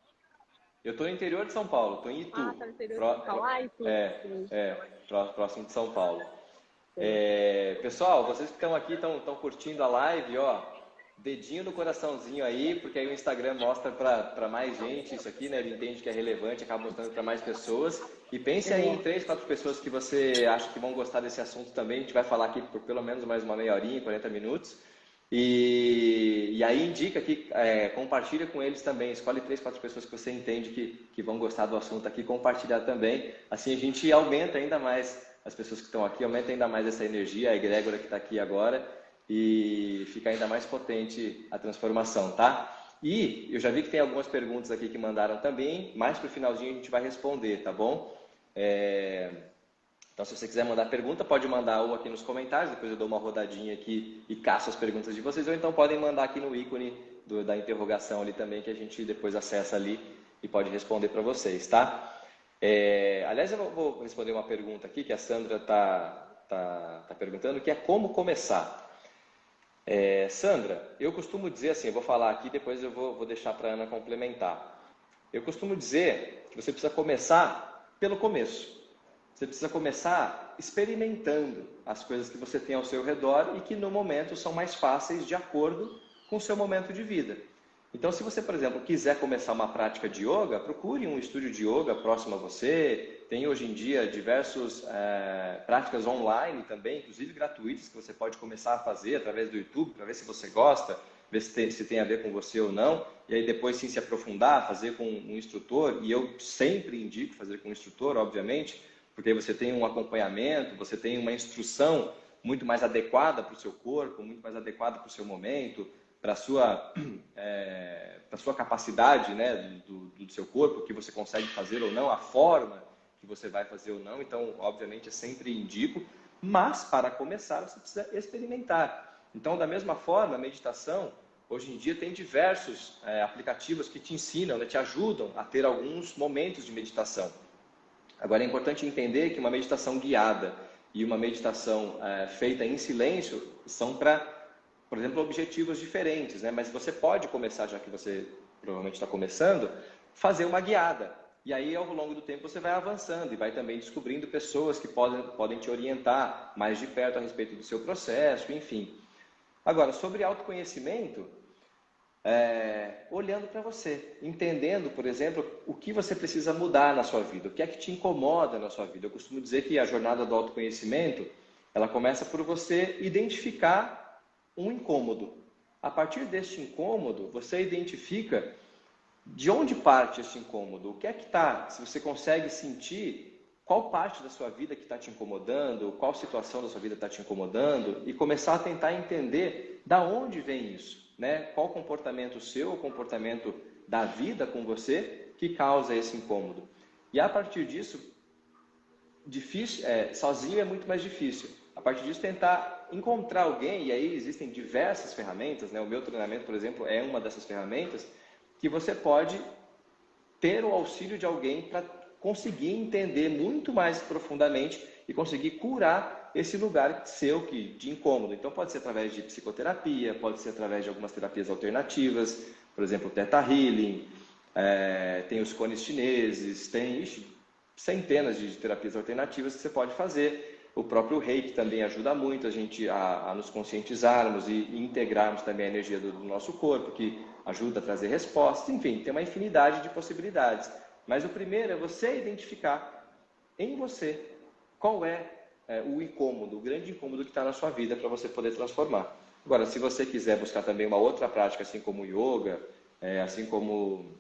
C: eu tô no interior de São Paulo, tô em
A: Ah,
C: Itu.
A: tá no interior de São Paulo. Ai, tudo.
C: Próximo de São Paulo.
A: Sei.
C: Pessoal, vocês que estão aqui, estão curtindo a live, ó, dedinho no coraçãozinho aí, porque aí o Instagram mostra para mais gente isso aqui, né? Ele entende que é relevante, acaba mostrando para mais pessoas. E pense aí em
A: É.
C: 3, 4 pessoas que você acha que vão gostar desse assunto também. A gente vai falar aqui por pelo menos mais uma meia horinha, 40 minutos. E aí indica aqui, compartilha com eles também. Escolhe 3, 4 pessoas que você entende que vão gostar do assunto aqui, compartilhar também. Assim a gente aumenta ainda mais as pessoas que estão aqui, aumenta ainda mais essa energia, a egrégora que está aqui agora e fica ainda mais potente a transformação, tá? E eu já vi que tem algumas perguntas aqui que mandaram também, mais para o finalzinho a gente vai responder, tá bom? Então, se você quiser mandar pergunta, pode mandar ou aqui nos comentários, depois eu dou uma rodadinha aqui e caço as perguntas de vocês, ou então podem mandar aqui no ícone da interrogação ali também, que a gente depois acessa ali e pode responder para vocês, tá? Aliás, eu vou responder uma pergunta aqui que a Sandra tá perguntando, que é como começar. Sandra, eu costumo dizer assim, eu vou falar aqui, depois eu vou deixar para a Ana complementar. Eu costumo dizer que você precisa começar pelo começo. Você precisa começar experimentando as coisas que você tem ao seu redor e que no momento são mais fáceis de acordo com o seu momento de vida. Então, se você, por exemplo, quiser começar uma prática de yoga, procure um estúdio de yoga próximo a você. Tem hoje em dia diversas práticas online também, inclusive gratuitas, que você pode começar a fazer através do YouTube, para ver se você gosta. ver se tem a ver com você ou não, e aí depois sim se aprofundar, fazer com um instrutor, e eu sempre indico fazer com um instrutor, obviamente, porque aí você tem um acompanhamento, você tem uma instrução muito mais adequada para o seu corpo, muito mais adequada para o seu momento, para a sua capacidade, né, do seu corpo, o que você consegue fazer ou não, a forma que você vai fazer ou não. Então, obviamente, eu sempre indico, mas para começar você precisa experimentar. Então, da mesma forma, a meditação, hoje em dia tem diversos aplicativos que te ensinam, né, te ajudam a ter alguns momentos de meditação. Agora, é importante entender que uma meditação guiada e uma meditação feita em silêncio são para, por exemplo, objetivos diferentes, né? Mas você pode começar, já que você provavelmente está começando, fazer uma guiada. E aí, ao longo do tempo, você vai avançando e vai também descobrindo pessoas que podem te orientar mais de perto a respeito do seu processo, enfim. Agora, sobre autoconhecimento, olhando para você, entendendo, por exemplo, o que você precisa mudar na sua vida, o que é que te incomoda na sua vida. Eu costumo dizer que a jornada do autoconhecimento, ela começa por você identificar um incômodo. A partir deste incômodo, você identifica de onde parte esse incômodo, o que é que está, se você consegue sentir qual parte da sua vida que está te incomodando, qual situação da sua vida está te incomodando, e começar a tentar entender da onde vem isso, né? Qual comportamento seu, o comportamento da vida com você que causa esse incômodo. E a partir disso, sozinho é muito mais difícil. A partir disso, tentar encontrar alguém, e aí existem diversas ferramentas, né? O meu treinamento, por exemplo, é uma dessas ferramentas, que você pode ter o auxílio de alguém para conseguir entender muito mais profundamente e conseguir curar esse lugar seu de incômodo. Então pode ser através de psicoterapia, pode ser através de algumas terapias alternativas, por exemplo, o Theta Healing, tem os cones chineses, tem centenas de terapias alternativas que você pode fazer. O próprio Reiki também ajuda muito a gente a nos conscientizarmos e integrarmos também a energia do nosso corpo, que ajuda a trazer respostas. Enfim, tem uma infinidade de possibilidades. Mas o primeiro é você identificar em você qual é o incômodo, o grande incômodo que está na sua vida para você poder transformar. Agora, se você quiser buscar também uma outra prática, assim como o yoga, assim como,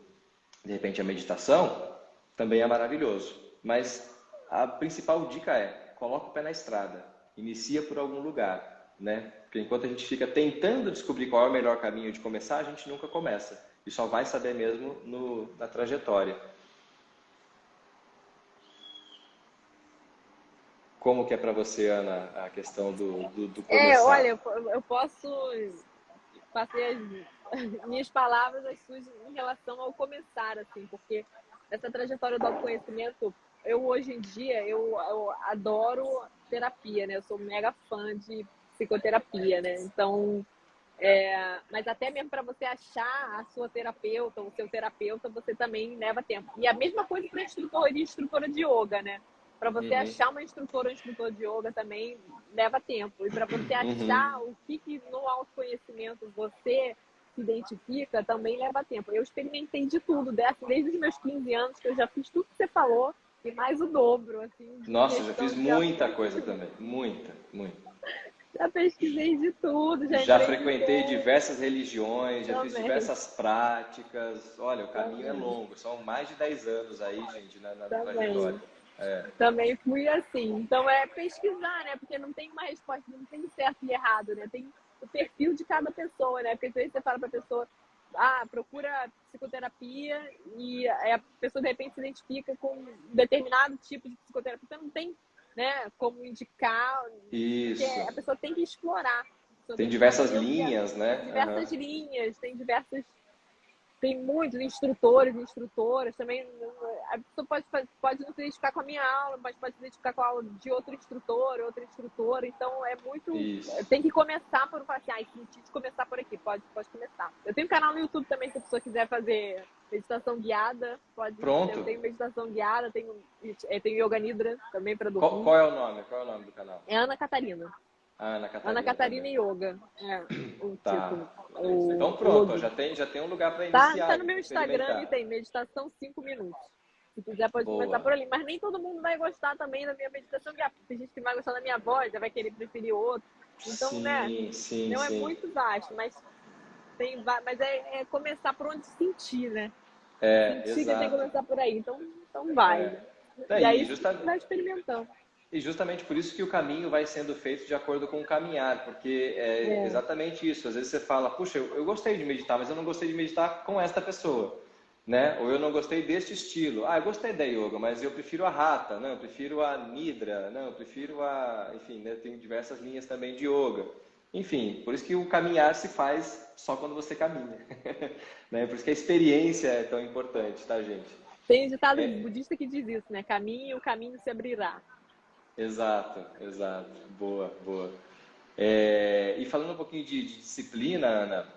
C: de repente, a meditação, também é maravilhoso. Mas a principal dica coloca o pé na estrada, inicia por algum lugar, né? Porque enquanto a gente fica tentando descobrir qual é o melhor caminho de começar, a gente nunca começa. E só vai saber mesmo na trajetória. Como que é para você, Ana, a questão do começar?
A: Olha, eu posso fazer as minhas palavras, as suas, em relação ao começar, assim, porque essa trajetória do autoconhecimento, eu hoje em dia, eu adoro terapia, né? Eu sou mega fã de psicoterapia, né? Então, mas até mesmo para você achar a sua terapeuta, o seu terapeuta, você também leva tempo. E a mesma coisa para instrutora de yoga, né? Para você achar uma instrutora ou instrutor de yoga também leva tempo. E para você achar o que no autoconhecimento você se identifica também leva tempo. Eu experimentei de tudo, desde os meus 15 anos, que eu já fiz tudo que você falou, e mais o dobro. Assim,
C: nossa, já fiz muita coisa também. Muita.
A: Já pesquisei de tudo.
C: Já frequentei diversas religiões, já fiz diversas práticas. Olha, o caminho é longo. São mais de 10 anos aí, gente, na trajetória.
A: Também fui assim. Então pesquisar, né? Porque não tem uma resposta, não tem certo e errado, né? Tem o perfil de cada pessoa, né? Porque às vezes você fala pra pessoa, procura psicoterapia, e a pessoa de repente se identifica com um determinado tipo de psicoterapia. Então não tem, né, como indicar.
C: Isso.
A: Porque a pessoa tem que explorar.
C: Tem diversas linhas, né?
A: Diversas linhas, tem muitos instrutores e instrutoras também. A pessoa pode não se identificar com a minha aula, mas pode se identificar com a aula de outro instrutor, outra instrutora. Então é muito.
C: Isso.
A: Tem que começar por senti de começar por aqui, pode começar. Eu tenho um canal no YouTube também, se a pessoa quiser fazer meditação guiada, pode.
C: Pronto.
A: Eu tenho meditação guiada, tenho Yoga Nidra também para dormir.
C: Qual é o nome? Qual é o nome do canal?
A: É Ana Catarina.
C: Ana
A: Catarina Yoga. O título.
C: Então pronto, já tem um lugar para iniciar.
A: Tá no meu Instagram e tem meditação 5 minutos. Se quiser pode começar por ali. Mas nem todo mundo vai gostar também da minha meditação. Tem gente que vai gostar da minha voz, já vai querer preferir outro. Então,
C: sim,
A: né?
C: Sim,
A: não é muito vasto, mas Mas é começar por onde sentir, né? Sentir que tem que
C: Exato.
A: começar por aí. Então vai,
C: É.
A: né? E
C: Daí,
A: aí você vai experimentando.
C: E justamente por isso que o caminho vai sendo feito de acordo com o caminhar, porque é
A: É.
C: exatamente isso. Às vezes você fala, puxa, eu gostei de meditar, mas eu não gostei de meditar com esta pessoa, né? Ou eu não gostei deste estilo. Ah, eu gostei da yoga, mas eu prefiro a Hatha, não, eu prefiro a Nidra, não, eu prefiro a... Enfim, né? Tem diversas linhas também de yoga. Enfim, por isso que o caminhar se faz só quando você caminha, né? Por isso que a experiência é tão importante, tá, gente?
A: Tem um ditado budista que diz isso, né? Caminhe e o caminho se abrirá.
C: Exato, exato. Boa, boa. E falando um pouquinho de disciplina, Ana,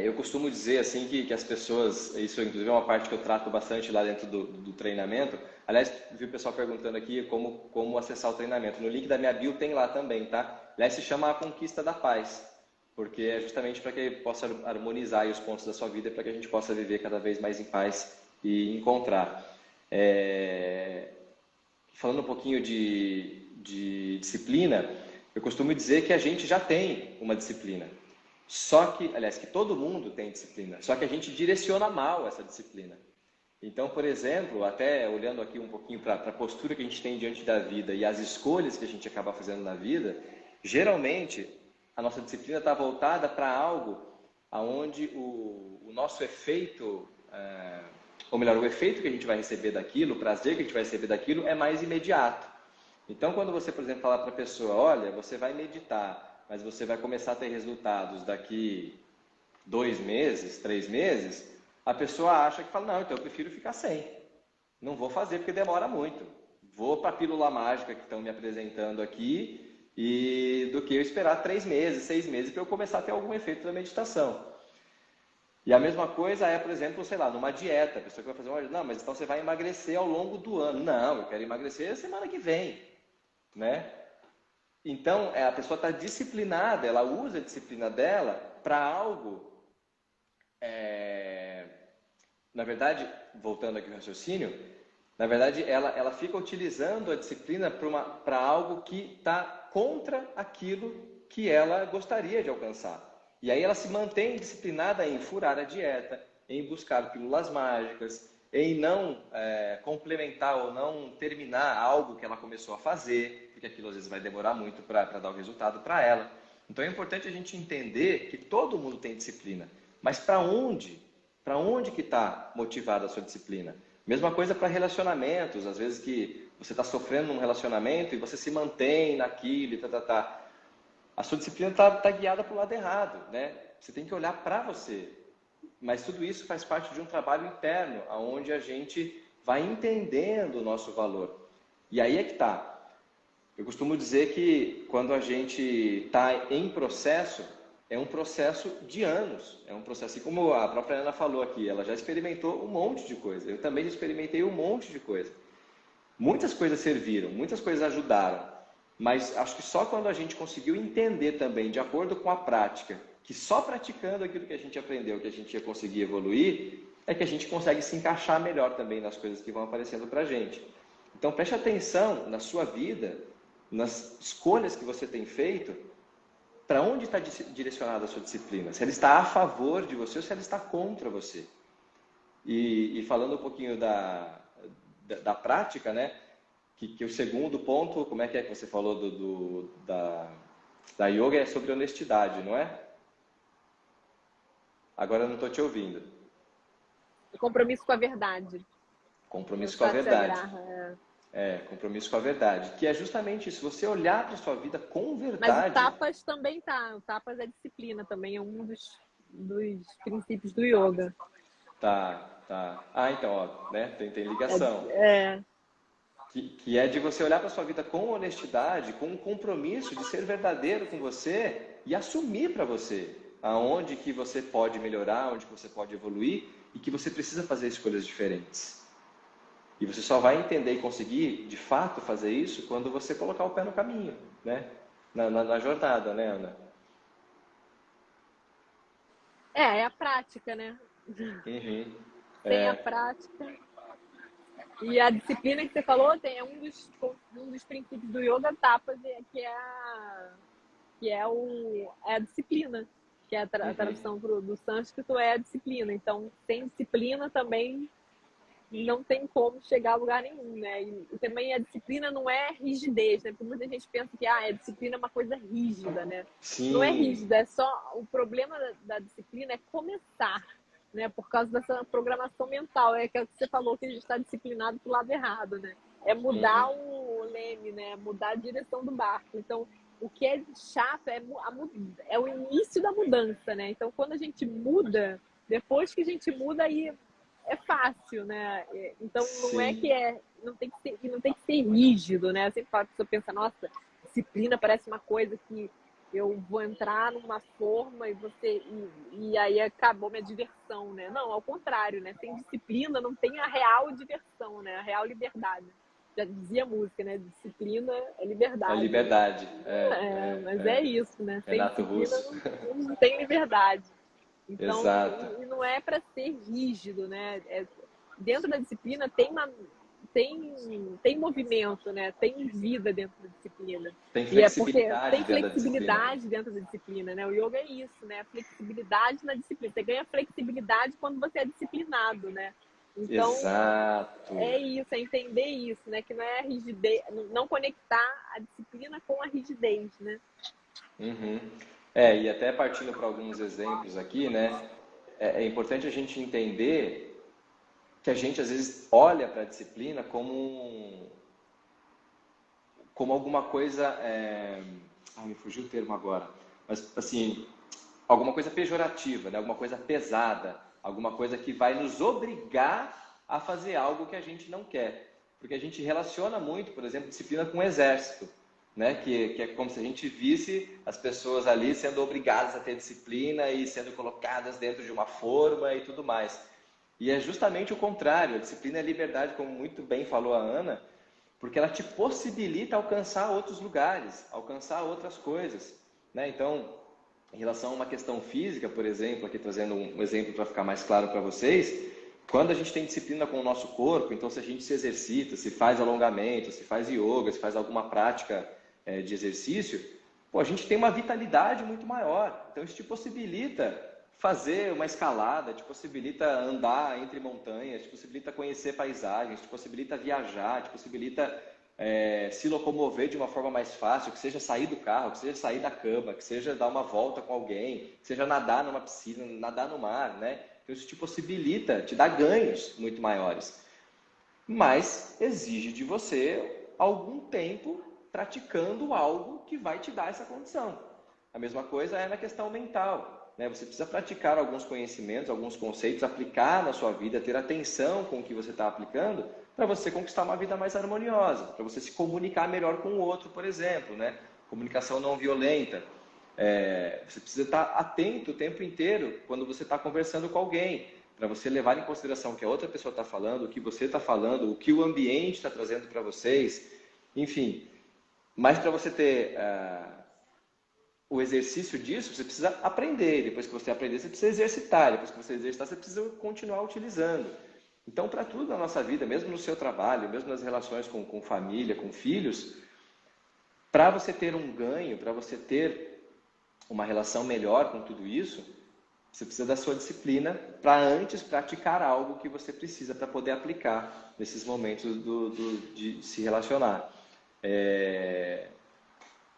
C: eu costumo dizer assim que as pessoas, isso inclusive é uma parte que eu trato bastante lá dentro do treinamento. Aliás, vi o pessoal perguntando aqui como acessar o treinamento. No link da minha bio tem lá também, tá? Aliás, se chama A Conquista da Paz, porque é justamente para que possa harmonizar aí os pontos da sua vida para que a gente possa viver cada vez mais em paz e encontrar. Falando um pouquinho de disciplina, eu costumo dizer que a gente já tem uma disciplina. Só que, aliás, que todo mundo tem disciplina, só que a gente direciona mal essa disciplina. Então, por exemplo, até olhando aqui um pouquinho para a postura que a gente tem diante da vida e as escolhas que a gente acaba fazendo na vida, geralmente a nossa disciplina está voltada para algo aonde o nosso efeito, ou melhor, o efeito que a gente vai receber daquilo, o prazer que a gente vai receber daquilo é mais imediato. Então, quando você, por exemplo, falar para a pessoa, olha, você vai meditar, mas você vai começar a ter resultados daqui 2 meses, 3 meses, a pessoa acha que fala, não, então eu prefiro ficar sem. Não vou fazer porque demora muito. Vou para a pílula mágica que estão me apresentando aqui e do que eu esperar 3 meses, 6 meses para eu começar a ter algum efeito da meditação. E a mesma coisa é, por exemplo, sei lá, numa dieta. A pessoa que vai fazer uma dieta, não, mas então você vai emagrecer ao longo do ano. Não, eu quero emagrecer semana que vem, né? Então, a pessoa está disciplinada, ela usa a disciplina dela para algo. Na verdade, voltando aqui ao raciocínio, na verdade, ela fica utilizando a disciplina para algo que está contra aquilo que ela gostaria de alcançar. E aí ela se mantém disciplinada em furar a dieta, em buscar pílulas mágicas, em não complementar ou não terminar algo que ela começou a fazer, porque aquilo às vezes vai demorar muito para dar o resultado para ela. Então é importante a gente entender que todo mundo tem disciplina, mas para onde? Para onde que está motivada a sua disciplina? Mesma coisa para relacionamentos, às vezes que você está sofrendo num relacionamento e você se mantém naquilo e a sua disciplina está guiada para o lado errado, né? Você tem que olhar para você. Mas tudo isso faz parte de um trabalho interno, onde a gente vai entendendo o nosso valor. E aí é que está. Eu costumo dizer que quando a gente está em processo, é um processo de anos. É um processo, assim como a própria Ana falou aqui, ela já experimentou um monte de coisa. Eu também já experimentei um monte de coisa. Muitas coisas serviram, muitas coisas ajudaram. Mas acho que só quando a gente conseguiu entender também, de acordo com a prática, que só praticando aquilo que a gente aprendeu, que a gente ia conseguir evoluir, é que a gente consegue se encaixar melhor também nas coisas que vão aparecendo pra gente. Então preste atenção na sua vida, nas escolhas que você tem feito, para onde está direcionada a sua disciplina. Se ela está a favor de você ou se ela está contra você. E falando um pouquinho da prática, né? Que o segundo ponto, como é que você falou da yoga, é sobre honestidade, não é? Agora eu não estou te ouvindo.
A: Compromisso com a verdade.
C: Compromisso com a verdade. Compromisso com a verdade. Que é justamente isso, você olhar para a sua vida com verdade.
A: Mas o tapas também tá. O tapas é disciplina também, é um dos princípios do yoga.
C: Tá. Então, ó, né? Tem ligação. Que é de você olhar para a sua vida com honestidade, com um compromisso de ser verdadeiro com você e assumir para você aonde que você pode melhorar, onde que você pode evoluir e que você precisa fazer escolhas diferentes. E você só vai entender e conseguir, de fato, fazer isso quando você colocar o pé no caminho, né? Na jornada, né, Ana?
A: É a prática, né?
C: Uhum.
A: Tem a prática. E a disciplina que você falou é um dos princípios do yoga tapas, que é a disciplina. que é a tradução do sânscrito é a disciplina. Então, sem disciplina também não tem como chegar a lugar nenhum, né? E também a disciplina não é rigidez, né? Porque muita gente pensa que a disciplina é uma coisa rígida, né?
C: Sim.
A: Não é rígida, é só... O problema da disciplina é começar, né? Por causa dessa programação mental. É que você falou que a gente está disciplinado pro lado errado, né? É mudar o leme, né? Mudar a direção do barco. Então, o que é chato é o início da mudança, né? Então, quando a gente muda, depois que a gente muda, aí é fácil, né? Então, não é que não tem que ser rígido, né? Eu sempre falo que a pessoa pensa, nossa, disciplina parece uma coisa que eu vou entrar numa forma e aí acabou minha diversão, né? Não, ao contrário, né? Sem disciplina não tem a real diversão, né? A real liberdade. Já dizia a música, né? Disciplina é liberdade.
C: É liberdade.
A: Mas é isso, né? Sem
C: Renato
A: disciplina
C: Russo.
A: não tem liberdade. Então,
C: Exato.
A: e não é para ser rígido, né? Dentro da disciplina tem movimento, né? Tem vida dentro da disciplina.
C: Tem flexibilidade,
A: tem flexibilidade dentro da disciplina, né? O yoga é isso, né? Flexibilidade na disciplina. Você ganha flexibilidade quando você é disciplinado, né? Então,
C: exato.
A: É isso, é entender isso, né? Que não é a rigidez, não conectar a disciplina com a rigidez, né?
C: E até partindo para alguns exemplos aqui, né? É importante a gente entender que a gente às vezes olha para a disciplina como alguma coisa, me fugiu o termo agora, mas assim, alguma coisa pejorativa, né? Alguma coisa pesada, alguma coisa que vai nos obrigar a fazer algo que a gente não quer, porque a gente relaciona muito, por exemplo, disciplina com o exército, né? Que é como se a gente visse as pessoas ali sendo obrigadas a ter disciplina e sendo colocadas dentro de uma forma e tudo mais. E é justamente o contrário, a disciplina é liberdade, como muito bem falou a Ana, porque ela te possibilita alcançar outros lugares, alcançar outras coisas, né? Então, em relação a uma questão física, por exemplo, aqui trazendo um exemplo para ficar mais claro para vocês, quando a gente tem disciplina com o nosso corpo, então se a gente se exercita, se faz alongamento, se faz yoga, se faz alguma prática de exercício, a gente tem uma vitalidade muito maior. Então isso te possibilita fazer uma escalada, te possibilita andar entre montanhas, te possibilita conhecer paisagens, te possibilita viajar, te possibilita se locomover de uma forma mais fácil, que seja sair do carro, que seja sair da cama, que seja dar uma volta com alguém, que seja nadar numa piscina, nadar no mar, né? Então isso te possibilita, te dá ganhos muito maiores. Mas exige de você algum tempo praticando algo que vai te dar essa condição. A mesma coisa é na questão mental, né? Você precisa praticar alguns conhecimentos, alguns conceitos, aplicar na sua vida, ter atenção com o que você está aplicando, para você conquistar uma vida mais harmoniosa, para você se comunicar melhor com o outro, por exemplo, né? Comunicação não violenta. Você precisa estar atento o tempo inteiro quando você está conversando com alguém, para você levar em consideração o que a outra pessoa está falando, o que você está falando, o que o ambiente está trazendo para vocês, enfim. Mas para você ter o exercício disso, você precisa aprender. Depois que você aprender, você precisa exercitar. Depois que você exercitar, você precisa continuar utilizando. Então, para tudo na nossa vida, mesmo no seu trabalho, mesmo nas relações com família, com filhos, para você ter um ganho, para você ter uma relação melhor com tudo isso, você precisa da sua disciplina para antes praticar algo que você precisa para poder aplicar nesses momentos de se relacionar.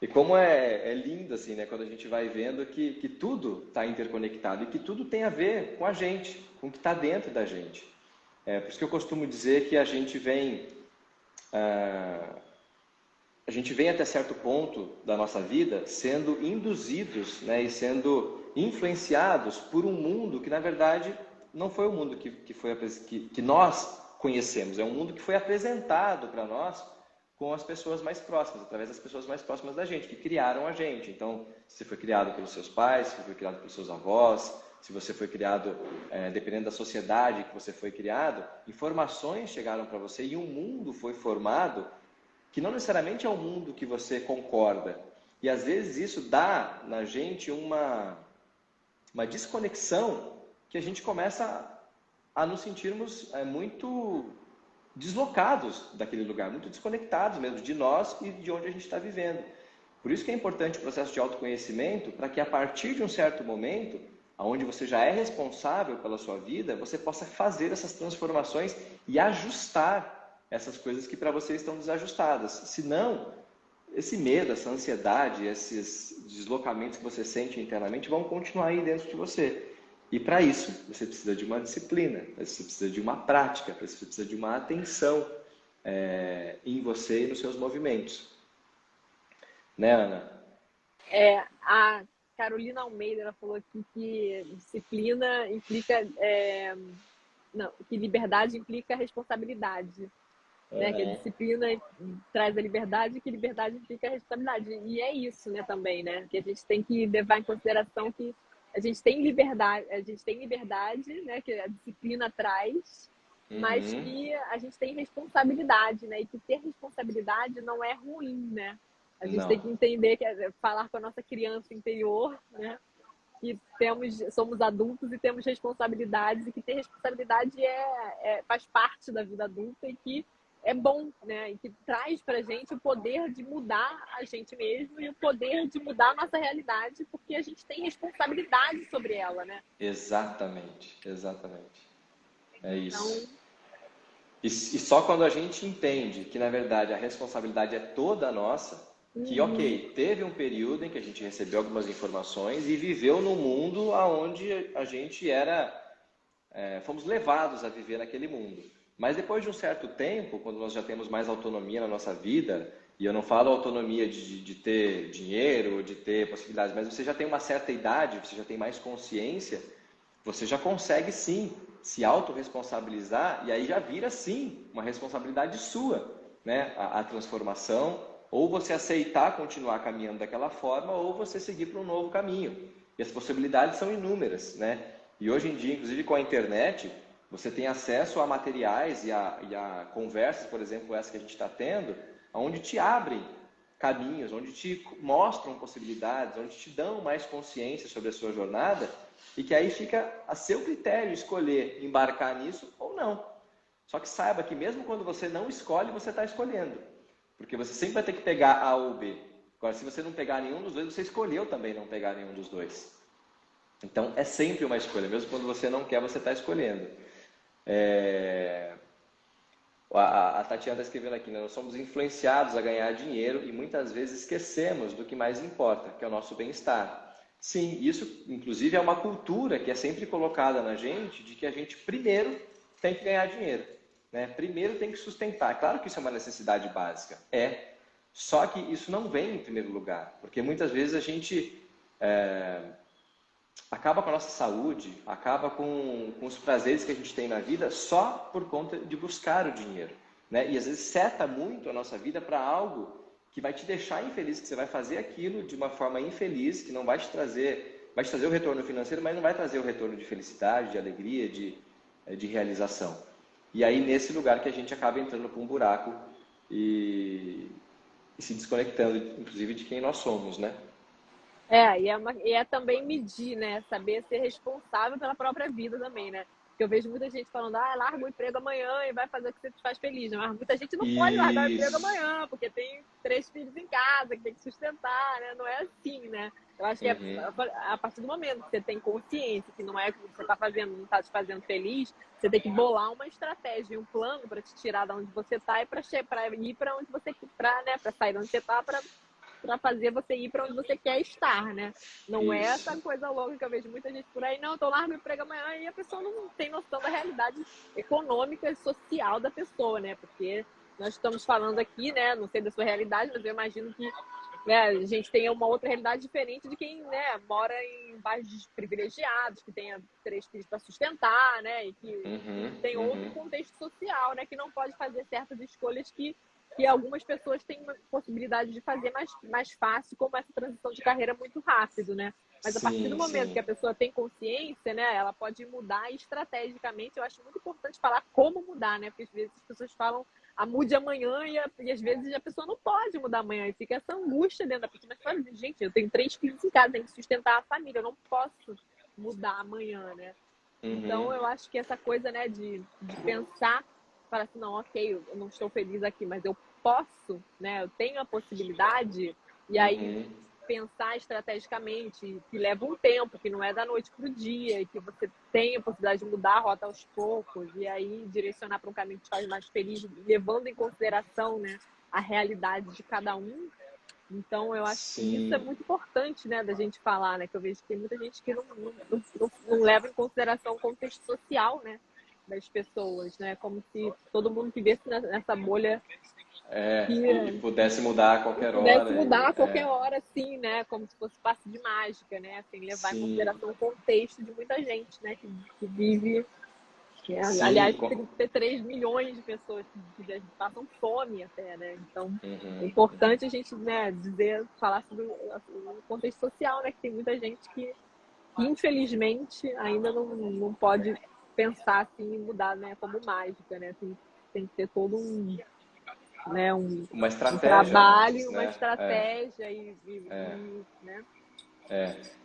C: E como é lindo assim, né? Quando a gente vai vendo que tudo está interconectado e que tudo tem a ver com a gente, com o que está dentro da gente. Por isso que eu costumo dizer que a gente vem até certo ponto da nossa vida sendo induzidos, né, e sendo influenciados por um mundo que, na verdade, não foi o mundo que nós conhecemos. É um mundo que foi apresentado para nós com as pessoas mais próximas, através das pessoas mais próximas da gente, que criaram a gente. Então, se você foi criado pelos seus pais, se você foi criado pelos seus avós, se você foi criado, dependendo da sociedade que você foi criado, informações chegaram para você e um mundo foi formado que não necessariamente é um mundo que você concorda. E às vezes isso dá na gente uma desconexão que a gente começa a nos sentirmos muito deslocados daquele lugar, muito desconectados mesmo de nós e de onde a gente está vivendo. Por isso que é importante o processo de autoconhecimento, para que a partir de um certo momento, onde você já é responsável pela sua vida, você possa fazer essas transformações e ajustar essas coisas que para você estão desajustadas. Senão, esse medo, essa ansiedade, esses deslocamentos que você sente internamente vão continuar aí dentro de você. E para isso, você precisa de uma disciplina, você precisa de uma prática, você precisa de uma atenção em você e nos seus movimentos. Né, Ana?
A: A Carolina Almeida, ela falou aqui que disciplina implica... não, que liberdade implica responsabilidade. Né? Que a disciplina traz a liberdade, que liberdade implica a responsabilidade. E é isso, né, também, né? Que a gente tem que levar em consideração que a gente tem liberdade, né, que a disciplina traz, mas que a gente tem responsabilidade, né? E que ter responsabilidade não é ruim, né? A gente tem que entender, falar com a nossa criança interior, né? Que somos adultos e temos responsabilidades, e que ter responsabilidade faz parte da vida adulta, e que é bom, né? E que traz pra gente o poder de mudar a gente mesmo e o poder de mudar a nossa realidade, porque a gente tem responsabilidade sobre ela, né?
C: Exatamente, exatamente. É isso.
A: Então...
C: E só quando a gente entende que, na verdade, a responsabilidade é toda nossa, que, ok, teve um período em que a gente recebeu algumas informações e viveu num mundo onde a gente fomos levados a viver naquele mundo. Mas depois de um certo tempo, quando nós já temos mais autonomia na nossa vida, e eu não falo autonomia de ter dinheiro, de ter possibilidades, mas você já tem uma certa idade, você já tem mais consciência, você já consegue sim se autorresponsabilizar, e aí já vira sim uma responsabilidade sua, né? A transformação, ou você aceitar continuar caminhando daquela forma, ou você seguir para um novo caminho. E as possibilidades são inúmeras, né? E hoje em dia, inclusive com a internet, você tem acesso a materiais e a conversas, por exemplo, essa que a gente está tendo, onde te abrem caminhos, onde te mostram possibilidades, onde te dão mais consciência sobre a sua jornada, e que aí fica a seu critério escolher embarcar nisso ou não. Só que saiba que mesmo quando você não escolhe, você está escolhendo. Porque você sempre vai ter que pegar A ou B. Agora, se você não pegar nenhum dos dois, você escolheu também não pegar nenhum dos dois. Então, é sempre uma escolha. Mesmo quando você não quer, você está escolhendo. A Tatiana está escrevendo aqui, né? Nós somos influenciados a ganhar dinheiro e muitas vezes esquecemos do que mais importa, que é o nosso bem-estar. Sim, isso inclusive é uma cultura que é sempre colocada na gente, de que a gente primeiro tem que ganhar dinheiro, né? Primeiro tem que sustentar. Claro que isso é uma necessidade básica, só que isso não vem em primeiro lugar, porque muitas vezes a gente acaba com a nossa saúde, acaba com os prazeres que a gente tem na vida só por conta de buscar o dinheiro, né? E às vezes seta muito a nossa vida para algo que vai te deixar infeliz, que você vai fazer aquilo de uma forma infeliz, que não vai te trazer o retorno financeiro, mas não vai trazer o retorno de felicidade, de alegria, de realização. E aí nesse lugar que a gente acaba entrando para um buraco e se desconectando, inclusive, de quem nós somos, né?
A: E é também medir, né? Saber ser responsável pela própria vida também, né? Porque eu vejo muita gente falando, larga o emprego amanhã e vai fazer o que você te faz feliz. Mas muita gente não pode largar o emprego amanhã, porque tem 3 filhos em casa que tem que sustentar, né? Não é assim, né? Eu acho que a partir do momento que você tem consciência que não é o que você está fazendo, não está te fazendo feliz, você tem que bolar uma estratégia, um plano para te tirar de onde você está e para ir para onde você para sair de onde você está, para fazer você ir para onde você quer estar, né? Não é essa coisa louca que eu vejo muita gente por aí, não, tô largo o emprego amanhã, e a pessoa não tem noção da realidade econômica e social da pessoa, né? Porque nós estamos falando aqui, né? Não sei da sua realidade, mas eu imagino que a gente tem uma outra realidade diferente de quem, né, mora em bairros privilegiados, que tenha 3 filhos para sustentar, né? E que tem outro contexto social, né? Que não pode fazer certas escolhas que algumas pessoas têm uma possibilidade de fazer mais fácil, como essa transição de carreira muito rápido, né? Mas a partir do momento que a pessoa tem consciência, né, ela pode mudar estrategicamente. Eu acho muito importante falar como mudar, né? Porque às vezes as pessoas falam, mude amanhã, e às vezes a pessoa não pode mudar amanhã, e fica essa angústia dentro da pessoa. Mas fala, gente, eu tenho 3 filhos em casa, tenho que sustentar a família, eu não posso mudar amanhã, né? Então eu acho que essa coisa, né, de pensar, falar assim, não, ok, eu não estou feliz aqui, mas eu posso, né? Eu tenho a possibilidade E aí
C: Uhum.
A: pensar estrategicamente, que leva um tempo, que não é da noite para o dia, e que você tem a possibilidade de mudar a rota aos poucos, e aí direcionar para um caminho que te faz mais feliz, levando em consideração, né, a realidade de cada um. Então, eu acho que isso é
C: Sim.
A: muito importante, né, da gente falar, né, que eu vejo que tem muita gente que não leva em consideração o contexto social, né, das pessoas, né, como se todo mundo vivesse nessa bolha
C: E
A: que
C: pudesse mudar a
A: e
C: qualquer
A: pudesse
C: hora.
A: mudar a qualquer hora, assim, né? Como se fosse passe de mágica, né? Assim, levar em
C: Sim,
A: consideração o contexto de muita gente, né? Que vive, aliás,
C: sim.
A: 33 milhões de pessoas que passam fome até, né? Então, é
C: Uhum, uhum.
A: importante a gente, né, falar sobre o contexto social, né? Que tem muita gente que, infelizmente, ainda não pode pensar assim em mudar, né? Como mágica, né? Tem que ter todo né,
C: Uma
A: um
C: estratégia
A: trabalho,
C: antes,
A: uma
C: né?
A: estratégia
C: É,
A: né?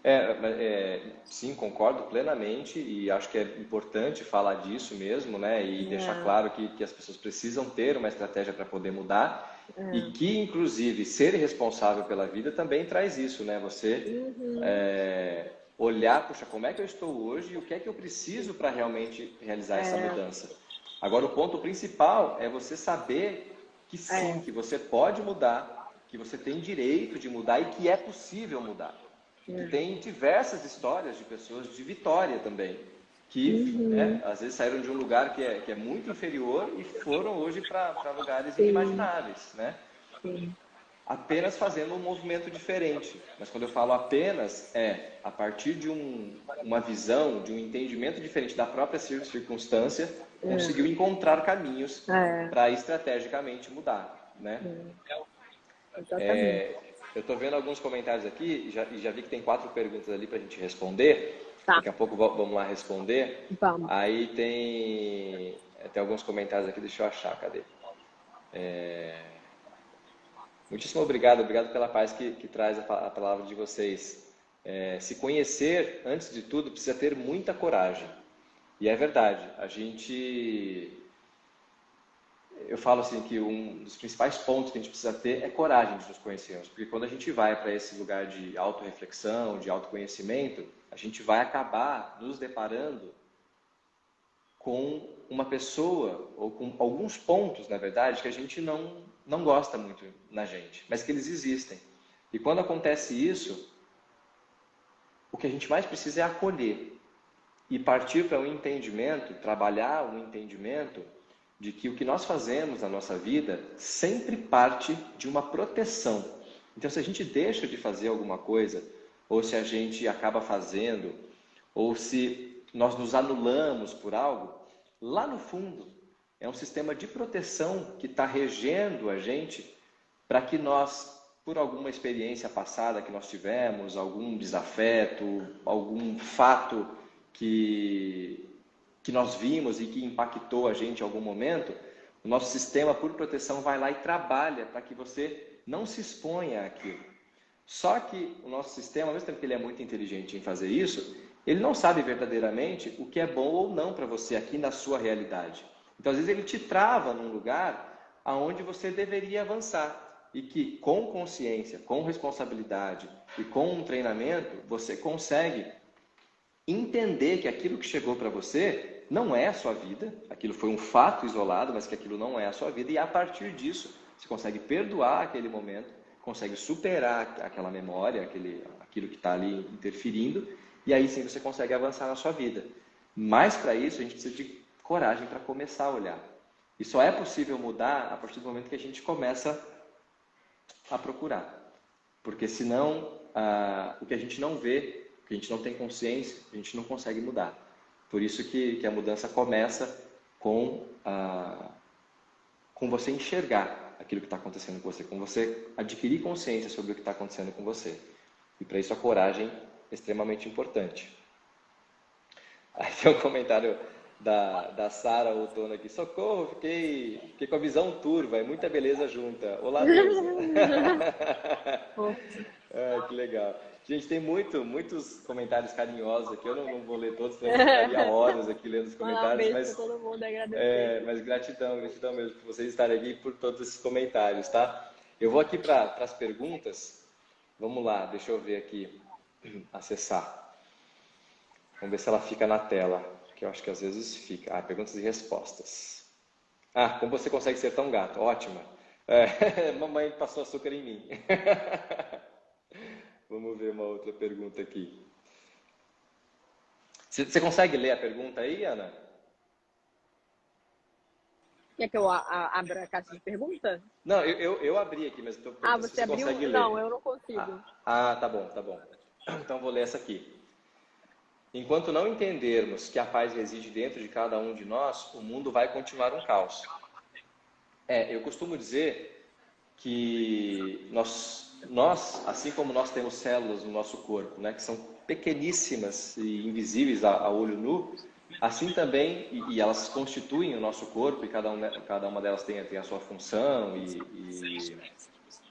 C: é, sim, concordo plenamente e acho que é importante falar disso mesmo, né? E deixar
A: É,
C: claro que as pessoas precisam ter uma estratégia para poder mudar e
A: é.
C: que, inclusive, ser responsável pela vida também traz isso, né? Você
A: Uhum,
C: olhar, puxa, como é que eu estou hoje e o que é que eu preciso para realmente realizar essa
A: é,
C: mudança. Agora, o ponto principal é você saber que sim,
A: é,
C: que você pode mudar, que você tem direito de mudar e que é possível mudar. E que
A: é.
C: tem diversas histórias de pessoas de vitória também, que
A: Uhum,
C: às vezes saíram de um lugar que é muito inferior e foram hoje para lugares
A: sim,
C: inimagináveis, né?
A: sim.
C: Apenas fazendo um movimento diferente. Mas quando eu falo apenas, a partir de uma visão, de um entendimento diferente da própria circunstância, conseguiu encontrar caminhos
A: É,
C: para estrategicamente mudar, né?
A: exatamente.
C: Eu estou vendo alguns comentários aqui e já vi que tem 4 perguntas ali para a gente responder.
A: Tá,
C: Daqui a pouco vamos lá responder.
A: vamos.
C: Aí tem alguns comentários aqui, deixa eu achar, cadê? Muitíssimo obrigado, obrigado pela paz que traz a palavra de vocês. Se conhecer, antes de tudo, precisa ter muita coragem. E é verdade, eu falo assim que um dos principais pontos que a gente precisa ter é coragem de nos conhecermos, porque quando a gente vai para esse lugar de autorreflexão, de autoconhecimento, a gente vai acabar nos deparando com uma pessoa ou com alguns pontos, na verdade, que a gente não gosta muito na gente, mas que eles existem. E quando acontece isso, o que a gente mais precisa é acolher e partir para um entendimento, trabalhar um entendimento de que o que nós fazemos na nossa vida sempre parte de uma proteção. Então, se a gente deixa de fazer alguma coisa, ou se a gente acaba fazendo, ou se nós nos anulamos por algo, lá no fundo é um sistema de proteção que está regendo a gente para que nós, por alguma experiência passada que nós tivemos, algum desafeto, algum fato que nós vimos e que impactou a gente em algum momento, o nosso sistema, por proteção, vai lá e trabalha para que você não se exponha àquilo. Só que o nosso sistema, ao mesmo tempo que ele é muito inteligente em fazer isso, ele não sabe verdadeiramente o que é bom ou não para você aqui na sua realidade. Então, às vezes, ele te trava num lugar aonde você deveria avançar. E que com consciência, com responsabilidade e com um treinamento, você consegue entender que aquilo que chegou para você não é a sua vida, aquilo foi um fato isolado, mas que aquilo não é a sua vida, e a partir disso você consegue perdoar aquele momento, consegue superar aquela memória, aquilo que está ali interferindo, e aí sim você consegue avançar na sua vida. Mas para isso a gente precisa de coragem para começar a olhar. E só é possível mudar a partir do momento que a gente começa a procurar. Porque senão, o que a gente não vê, o que a gente não tem consciência, a gente não consegue mudar. Por isso que a mudança começa com você enxergar aquilo que está acontecendo com você, com você adquirir consciência sobre o que está acontecendo com você. E para isso a coragem é extremamente importante. Aí tem um comentário da Sara Outono aqui. Socorro, fiquei com a visão turva, é muita beleza junta. Olá, deusa. Que legal. Gente, tem muitos comentários carinhosos aqui. Eu não vou ler todos, senão eu ficaria horas aqui lendo os
A: Mandar um
C: comentários,
A: beijo pra todo mundo, agradecer.
C: mas gratidão mesmo por vocês estarem aqui, por todos esses comentários, tá? Eu vou aqui para as perguntas. Vamos lá, deixa eu ver aqui, acessar. Vamos ver se ela fica na tela, que eu acho que às vezes fica. Ah, perguntas e respostas. Ah, como você consegue ser tão gato? Ótima. Mamãe passou açúcar em mim. Vamos ver uma outra pergunta aqui. Você consegue ler a pergunta aí, Ana?
A: Quer que eu abra a caixa de pergunta?
C: Não, eu abri aqui, mas estou perguntando se
A: você
C: você
A: abriu?
C: consegue ler.
A: Não, eu não consigo.
C: Tá bom, tá bom. Então vou ler essa aqui. Enquanto não entendermos que a paz reside dentro de cada um de nós, o mundo vai continuar um caos. Eu costumo dizer que nós, assim como nós temos células no nosso corpo, né, que são pequeníssimas e invisíveis a olho nu, assim também, e elas constituem o nosso corpo, e cada uma delas tem a sua função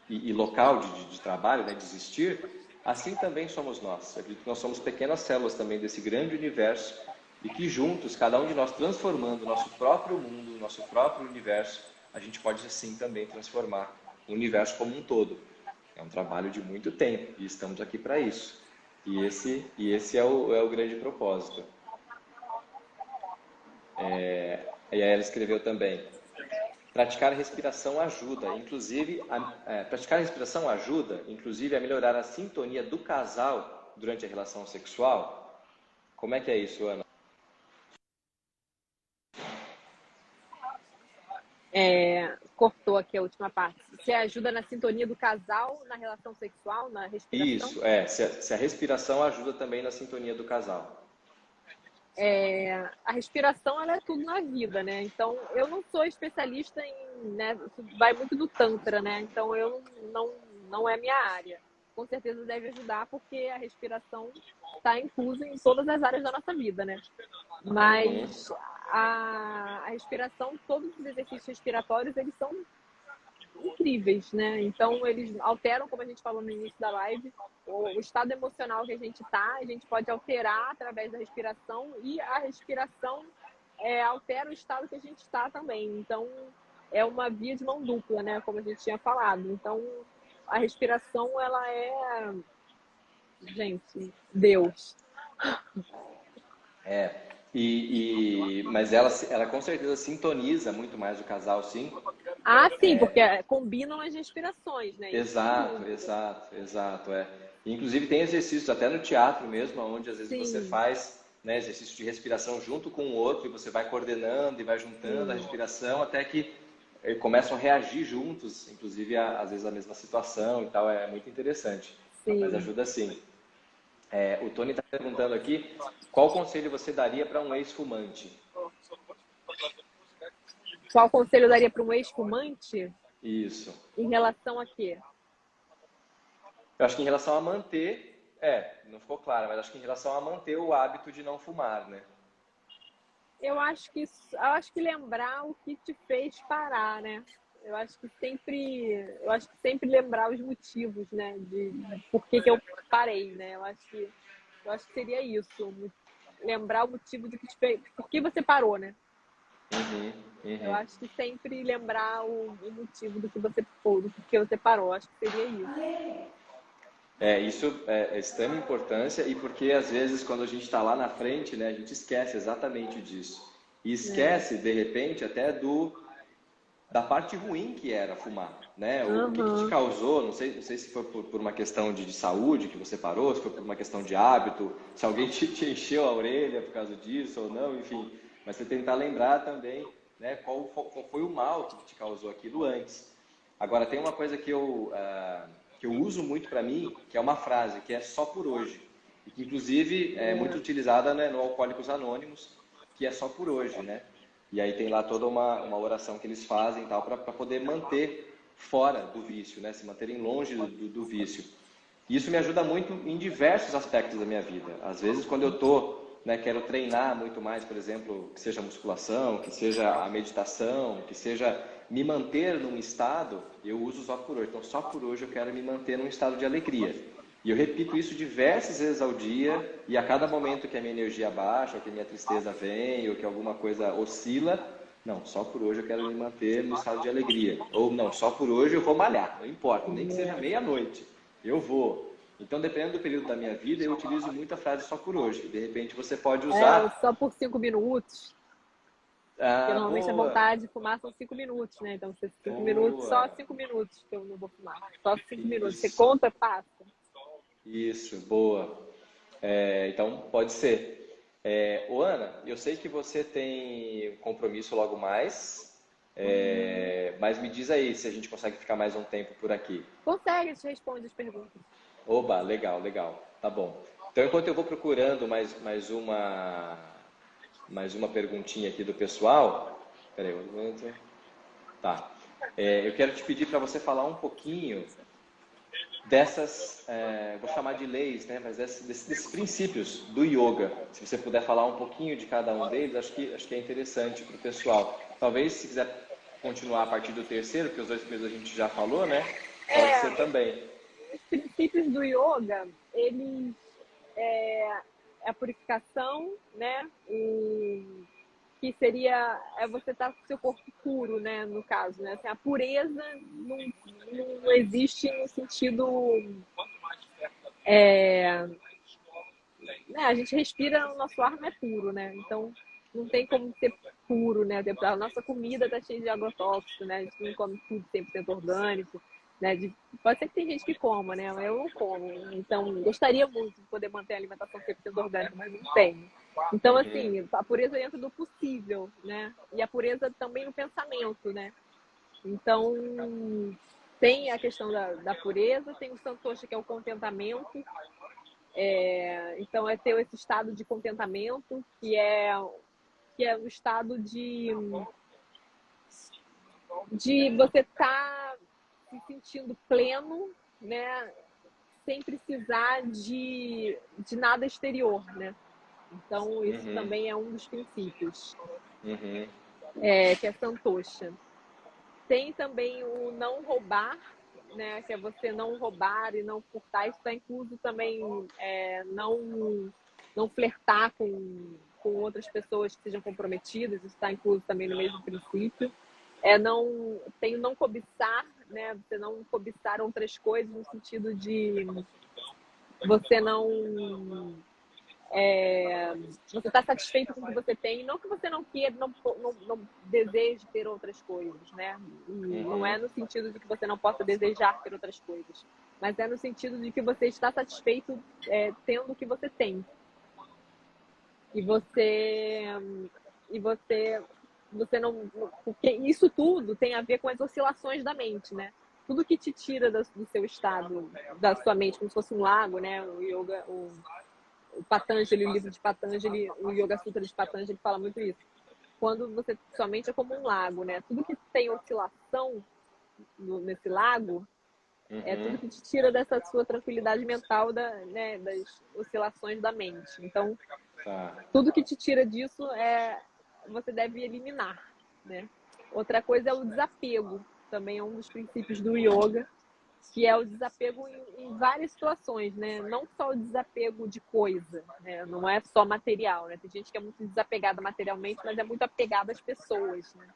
C: e local de trabalho, né, de existir, assim também somos nós. Eu acredito que nós somos pequenas células também desse grande universo, e que juntos, cada um de nós transformando o nosso próprio mundo, o nosso próprio universo, a gente pode assim também transformar o universo como um todo. É um trabalho de muito tempo, e estamos aqui para isso. E esse é o grande propósito. E aí ela escreveu também: praticar a respiração ajuda, inclusive a melhorar a sintonia do casal durante a relação sexual. Como é que é isso, Ana?
A: Cortou aqui a última parte. Você ajuda na sintonia do casal, na relação sexual, na respiração?
C: Isso, se a respiração ajuda também na sintonia do casal.
A: A respiração, ela é tudo na vida, né? Então, eu não sou especialista né? Isso vai muito do Tantra, né? Então, eu não é minha área. Com certeza deve ajudar, porque a respiração está inclusa em todas as áreas da nossa vida, né? Mas a respiração, todos os exercícios respiratórios, eles são incríveis, né? Então, eles alteram, como a gente falou no início da live, o estado emocional que a gente pode alterar através da respiração, e a respiração altera o estado que a gente está também. Então, é uma via de mão dupla, né? Como a gente tinha falado. Então, a respiração, ela é, gente, Deus.
C: Mas ela com certeza sintoniza muito mais o casal, sim.
A: Sim, porque combinam as respirações, né?
C: Exato. Inclusive tem exercícios até no teatro mesmo, onde às vezes você faz, né, exercício de respiração junto com o outro, e você vai coordenando e vai juntando a respiração até que começam a reagir juntos, inclusive às vezes a mesma situação e tal. É muito interessante.
A: Sim.
C: Mas ajuda sim. O Tony está perguntando aqui: qual conselho você daria para um ex-fumante?
A: Qual conselho eu daria para um ex-fumante?
C: Isso.
A: Em relação a quê?
C: Eu acho que em relação a manter, não ficou claro, mas acho que em relação a manter o hábito de não fumar, né?
A: Eu acho que lembrar o que te fez parar, né? Eu acho que sempre lembrar os motivos, né? De por que eu parei, né? Eu acho que seria isso. Lembrar o motivo de que te fez, por que você parou, né? Eu acho que sempre lembrar o motivo do que você parou. Acho que seria isso.
C: Isso é extrema importância, e porque às vezes quando a gente está lá na frente, né, a gente esquece exatamente disso. E esquece, de repente, até da parte ruim que era fumar, né? O que te causou, não sei se foi por uma questão de saúde que você parou, se foi por uma questão de hábito, se alguém te encheu a orelha por causa disso ou não, enfim. Mas você tentar lembrar também, né, qual foi o mal que te causou aquilo antes. Agora, tem uma coisa que eu uso muito para mim, que é uma frase, que é só por hoje. E que, inclusive, é muito utilizada, né, no Alcoólicos Anônimos, que é só por hoje, né? E aí tem lá toda uma oração que eles fazem e tal, para poder manter fora do vício, né? Se manterem longe do vício. E isso me ajuda muito em diversos aspectos da minha vida. Às vezes, quando eu quero treinar muito mais, por exemplo, que seja a musculação, que seja a meditação, que seja me manter num estado, eu uso só por hoje. Então, só por hoje eu quero me manter num estado de alegria. E eu repito isso diversas vezes ao dia, e a cada momento que a minha energia baixa, ou que a minha tristeza vem, ou que alguma coisa oscila, não, só por hoje eu quero me manter no estado de alegria. Ou não, só por hoje eu vou malhar, não importa, nem que seja meia-noite. eu vou. Então, dependendo do período da minha vida, eu utilizo muito a frase só por hoje. De repente, você pode
A: Só por 5 minutos. Porque normalmente a
C: boa,
A: vontade de fumar são 5 minutos, né? Então, 5 minutos,
C: boa.
A: só 5 minutos que eu não vou fumar. Só 5 minutos. Você
C: Isso,
A: conta, passa.
C: isso, boa. Então, pode ser. Ô, Ana, eu sei que você tem compromisso logo mais, mas me diz aí se a gente consegue ficar mais um tempo por aqui.
A: Consegue, a gente responde as perguntas.
C: Oba, legal, legal. Tá bom. Então, enquanto eu vou procurando mais uma perguntinha aqui do pessoal. Peraí, um momento. Tá. Eu quero te pedir para você falar um pouquinho dessas, vou chamar de leis, né? Mas desses princípios do yoga. Se você puder falar um pouquinho de cada um deles, acho que é interessante para o pessoal. Talvez, se quiser continuar a partir do terceiro, porque os 2 primeiros a gente já falou, né? Pode ser também.
A: Os princípios do yoga, eles a purificação, né? E que seria você estar com o seu corpo puro, né? No caso, né? Assim, a pureza não existe no sentido né? A gente respira, o nosso ar não é puro, né? Então não tem como ser puro, né? A nossa comida está cheia de agrotóxico, né? A gente não come tudo 100% orgânico. Né, pode ser que tem gente que coma, né? Eu não como. Então, gostaria muito de poder manter a alimentação 100% orgânica, mas não tenho. Então, assim, a pureza dentro do possível, né? E a pureza também no pensamento, né? Então, tem a questão da pureza, tem o santosha, que é o contentamento. Então, ter esse estado de contentamento, que é o estado de você estar se sentindo pleno, né? Sem precisar de nada exterior, né? Então, isso também é um dos princípios, que é santosha. Tem também o não roubar, né? Que é você não roubar e não furtar. Isso está incluso também não flertar com outras pessoas que sejam comprometidas. Isso está incluso também no mesmo princípio. Não cobiçar, né? Você não cobiçar outras coisas no sentido de você não você está satisfeito com o que você tem, não que você não queira, não deseje ter outras coisas, né? Não é no sentido de que você não possa desejar ter outras coisas, mas é no sentido de que você está satisfeito tendo o que você tem. E você não, porque isso tudo tem a ver com as oscilações da mente, né? Tudo que te tira do seu estado, da sua mente, como se fosse um lago, né? O yoga, o Patanjali, o livro de Patanjali, o Yoga Sutra de Patanjali fala muito isso. Quando sua mente é como um lago, né? Tudo que tem oscilação nesse lago é tudo que te tira dessa sua tranquilidade mental, né, das oscilações da mente. Então, tudo que te tira disso você deve eliminar, né? Outra coisa é o desapego, também é um dos princípios do yoga, que é o desapego em várias situações, né? Não só o desapego de coisa, né? Não é só material, né? Tem gente que é muito desapegada materialmente, mas é muito apegada às pessoas, né?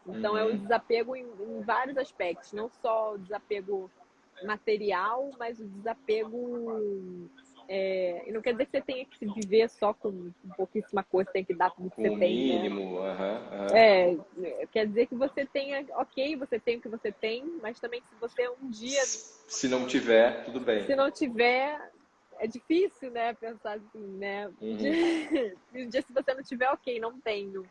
A: Então é o desapego em vários aspectos, não só o desapego material, mas o desapego e não quer dizer que você tenha que viver só com pouquíssima coisa, tem que dar tudo que você tem,
C: mínimo,
A: né? Quer dizer que você tenha, você tem o que você tem, mas também se você um dia...
C: Se não tiver, tudo bem.
A: Se não tiver, é difícil, né? Pensar assim, né? Um dia se você não tiver, não tenho.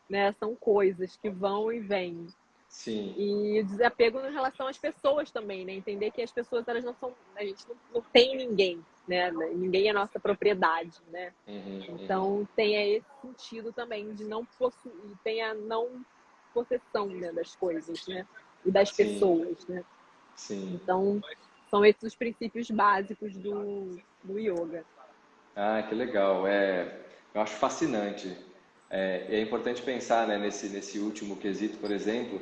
A: Né? São coisas que vão e vêm.
C: Sim.
A: E o desapego em relação às pessoas também, né? Entender que as pessoas, elas não são... A gente não tem ninguém, né? Ninguém é nossa propriedade, né? Então, tenha esse sentido também de não possuir, tenha não possessão, né, das coisas, né? E das pessoas, né?
C: Sim.
A: Então, são esses os princípios básicos do yoga.
C: Ah, que legal. Eu acho fascinante. É importante pensar, né, nesse último quesito, por exemplo.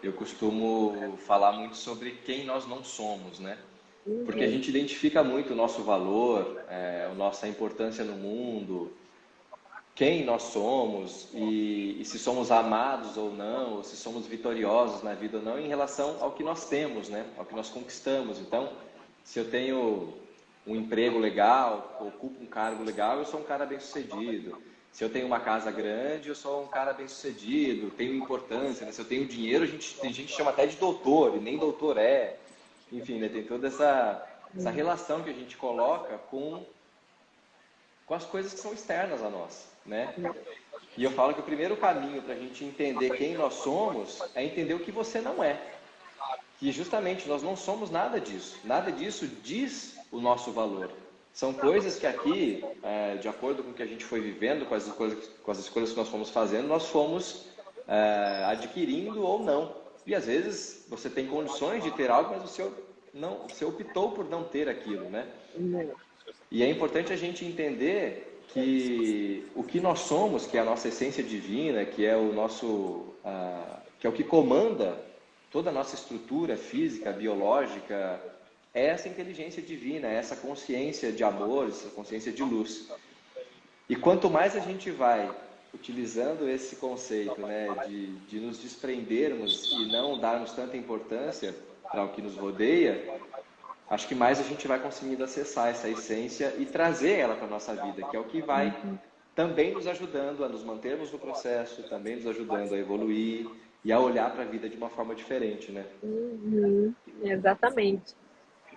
C: Eu costumo falar muito sobre quem nós não somos, né? Porque a gente identifica muito o nosso valor, a nossa importância no mundo, quem nós somos e se somos amados ou não, ou se somos vitoriosos na vida ou não, em relação ao que nós temos, né? Ao que nós conquistamos. Então, Se eu tenho um emprego legal, ocupo um cargo legal, eu sou um cara bem-sucedido. Se eu tenho uma casa grande, eu sou um cara bem-sucedido, tenho importância, né? Se eu tenho dinheiro, tem gente que chama até de doutor, e nem doutor é. Enfim, né? Tem toda essa relação que a gente coloca com as coisas que são externas a nós, né? E eu falo que o primeiro caminho para a gente entender quem nós somos é entender o que você não é. Que justamente nós não somos nada disso. Nada disso diz o nosso valor. São coisas que aqui, de acordo com o que a gente foi vivendo, com as escolhas que nós fomos fazendo, nós fomos adquirindo ou não. E às vezes você tem condições de ter algo, mas você optou por não ter aquilo, né? E é importante a gente entender que o que nós somos, que é a nossa essência divina, que é que é o que comanda toda a nossa estrutura física, biológica, é essa inteligência divina, é essa consciência de amor, essa consciência de luz. E quanto mais a gente vai utilizando esse conceito, né, de nos desprendermos e não darmos tanta importância para o que nos rodeia, acho que mais a gente vai conseguindo acessar essa essência e trazer ela para a nossa vida, que é o que vai também nos ajudando a nos mantermos no processo, também nos ajudando a evoluir e a olhar para a vida de uma forma diferente, né?
A: Exatamente.